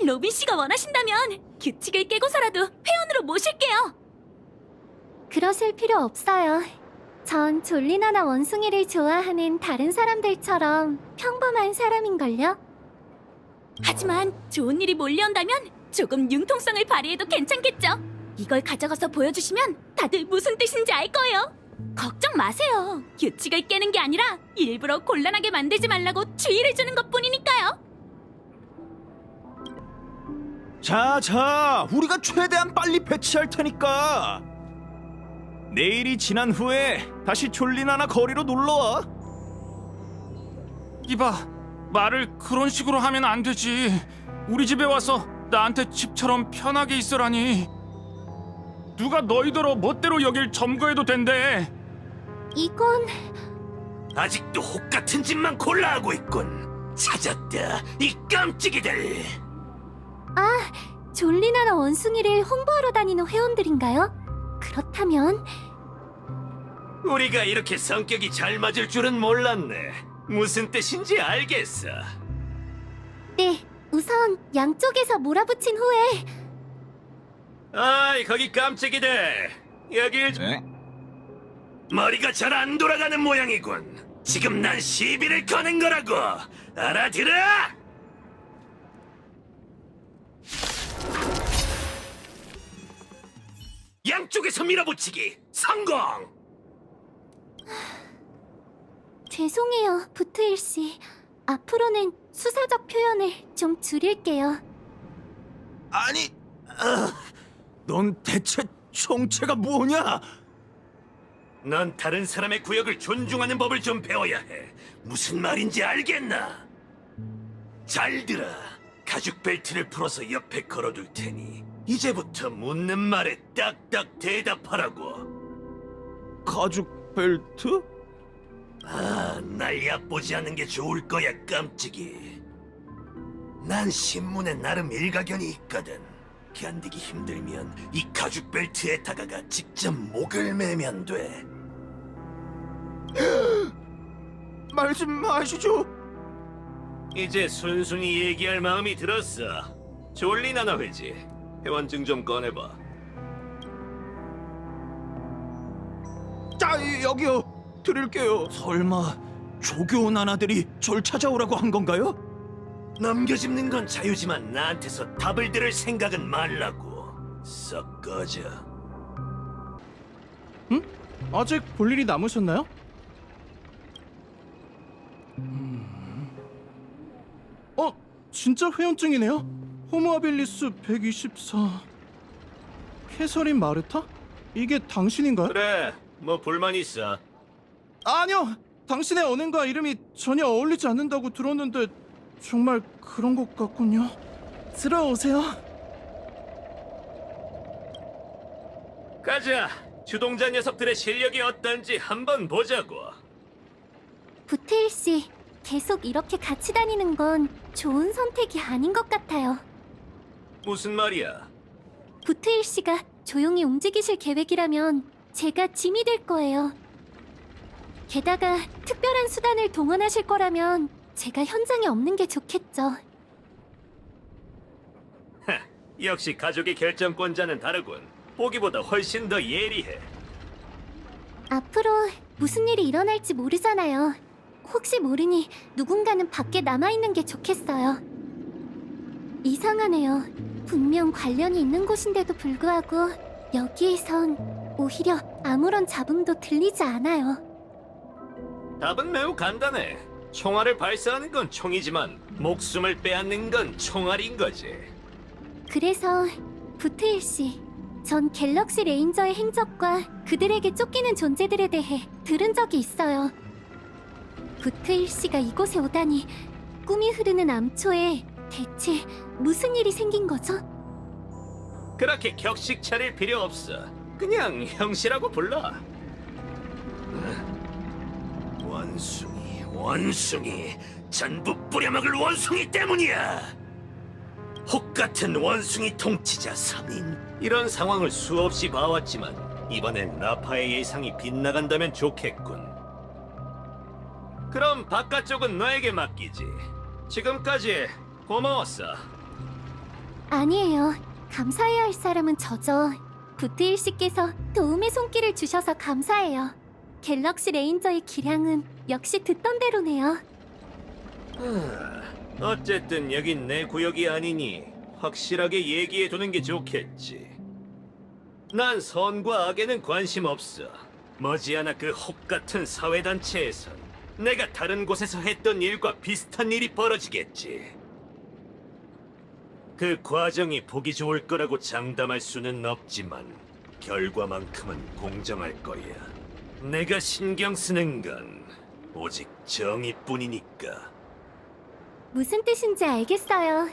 [SPEAKER 6] 로빈 씨가 원하신다면 규칙을 깨고서라도 회원으로 모실게요. 그러실 필요 없어요. 전 졸리나나 원숭이를 좋아하는 다른 사람들처럼 평범한 사람인걸요. 하지만 좋은 일이 몰려온다면 조금 융통성을 발휘해도 괜찮겠죠. 이걸 가져가서 보여주시면 다들 무슨 뜻인지 알 거예요. 걱정 마세요. 규칙을 깨는 게 아니라 일부러 곤란하게 만들지 말라고 주의를 주는 것뿐이니까요.
[SPEAKER 14] 자, 우리가 최대한 빨리 배치할 테니까. 내일이 지난 후에 다시 졸리나나 거리로 놀러와.
[SPEAKER 11] 이봐, 말을 그런 식으로 하면 안 되지. 우리 집에 와서 나한테 집처럼 편하게 있으라니. 누가 너희더러 멋대로 여길 점거해도 된대.
[SPEAKER 6] 이건...
[SPEAKER 13] 아직도 혹 같은 짓만 골라하고 있군. 찾았다, 이 깜찍이들.
[SPEAKER 6] 졸리나나 원숭이를 홍보하러 다니는 회원들인가요? 그렇다면...
[SPEAKER 13] 우리가 이렇게 성격이 잘 맞을 줄은 몰랐네. 무슨 뜻인지 알겠어.
[SPEAKER 6] 네, 우선 양쪽에서 몰아붙인 후에...
[SPEAKER 13] 아이, 거기 깜찍이들. 여길 머리가 잘 안 돌아가는 모양이군. 지금 난 시비를 거는 거라고. 알아들어? 양쪽에서 밀어붙이기 성공.
[SPEAKER 6] 죄송해요, 부트일 씨. 앞으로는 수사적 표현을 좀 줄일게요.
[SPEAKER 14] 아니, 넌 대체 정체가 뭐냐?
[SPEAKER 13] 넌 다른 사람의 구역을 존중하는 법을 좀 배워야 해. 무슨 말인지 알겠나? 잘 들어. 가죽 벨트를 풀어서 옆에 걸어둘 테니 이제부터 묻는 말에 딱딱 대답하라고.
[SPEAKER 14] 가죽 벨트?
[SPEAKER 13] 날 얕보지 않는 게 좋을 거야, 깜찍이. 난 신문에 나름 일가견이 있거든. 견디기 힘들면 이 가죽 벨트에 다가가 직접 목을 매면 돼.
[SPEAKER 14] 말씀 마시죠.
[SPEAKER 13] 이제 순순히 얘기할 마음이 들었어. 졸린 하나 회지. 회원증 좀 꺼내봐.
[SPEAKER 14] 자, 여기요. 드릴게요. 설마 조교원 하나들이 절 찾아오라고 한 건가요?
[SPEAKER 13] 넘겨짚는 건 자유지만 나한테서 답을 들을 생각은 말라고. 썩 꺼져.
[SPEAKER 12] 아직 볼 일이 남으셨나요? 진짜 회원증이네요. 호모아빌리스 124. 캐서린 마르타? 이게 당신인가요?
[SPEAKER 13] 그래, 뭐 불만 있어?
[SPEAKER 12] 아니요. 당신의 언행과 이름이 전혀 어울리지 않는다고 들었는데 정말 그런 것 같군요. 들어오세요.
[SPEAKER 13] 가자. 주동자 녀석들의 실력이 어떤지 한번 보자고.
[SPEAKER 1] 부테일 씨, 계속 이렇게 같이 다니는 건 좋은 선택이 아닌 것 같아요.
[SPEAKER 13] 무슨 말이야?
[SPEAKER 1] 부테일 씨가 조용히 움직이실 계획이라면 제가 짐이 될 거예요. 게다가 특별한 수단을 동원하실 거라면 제가 현장에 없는 게 좋겠죠.
[SPEAKER 13] 역시 가족의 결정권자는 다르군. 보기보다 훨씬 더 예리해.
[SPEAKER 1] 앞으로 무슨 일이 일어날지 모르잖아요. 혹시 모르니 누군가는 밖에 남아있는 게 좋겠어요. 이상하네요. 분명 관련이 있는 곳인데도 불구하고 여기에선 오히려 아무런 잡음도 들리지 않아요.
[SPEAKER 13] 답은 매우 간단해. 총알을 발사하는 건 총이지만 목숨을 빼앗는 건 총알인 거지.
[SPEAKER 1] 그래서 부테일 씨, 전 갤럭시 레인저의 행적과 그들에게 쫓기는 존재들에 대해 들은 적이 있어요. 부테일 씨가 이곳에 오다니 꿈이 흐르는 암초에 대체 무슨 일이 생긴 거죠?
[SPEAKER 13] 그렇게 격식 차릴 필요 없어. 그냥 형씨라고 불러. 원숭이, 전부 뿌려먹을 원숭이 때문이야. 혹 같은 원숭이 통치자 3인. 이런 상황을 수없이 봐왔지만 이번엔 나파의 예상이 빗나간다면 좋겠군. 그럼 바깥쪽은 너에게 맡기지. 지금까지 고마웠어.
[SPEAKER 1] 아니에요. 감사해야 할 사람은 저죠. 부테일 씨께서 도움의 손길을 주셔서 감사해요. 갤럭시 레인저의 기량은 역시 듣던 대로네요.
[SPEAKER 13] 어쨌든 여긴 내 구역이 아니니 확실하게 얘기해두는 게 좋겠지. 난 선과 악에는 관심 없어. 머지않아 그 혹 같은 사회단체에선 내가 다른 곳에서 했던 일과 비슷한 일이 벌어지겠지. 그 과정이 보기 좋을 거라고 장담할 수는 없지만 결과만큼은 공정할 거야. 내가 신경 쓰는 건 오직 정의뿐이니까.
[SPEAKER 1] 무슨 뜻인지 알겠어요.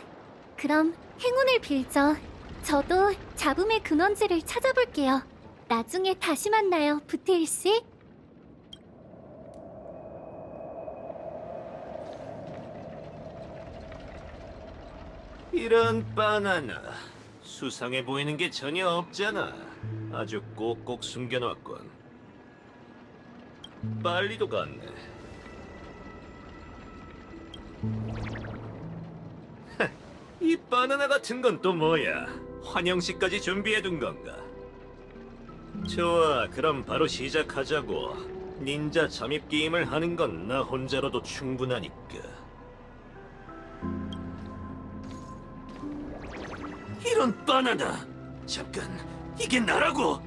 [SPEAKER 1] 그럼 행운을 빌죠. 저도 잡음의 근원지를 찾아볼게요. 나중에 다시 만나요, 부테일 씨.
[SPEAKER 13] 이런 바나나 수상해 보이는 게 전혀 없잖아. 아주 꼭꼭 숨겨놨군. 빨리도 갔네. 이 바나나 같은 건 또 뭐야? 환영식까지 준비해둔 건가? 좋아, 그럼 바로 시작하자고. 닌자 잠입 게임을 하는 건 나 혼자로도 충분하니까. 이런 바나나! 잠깐, 이게 나라고?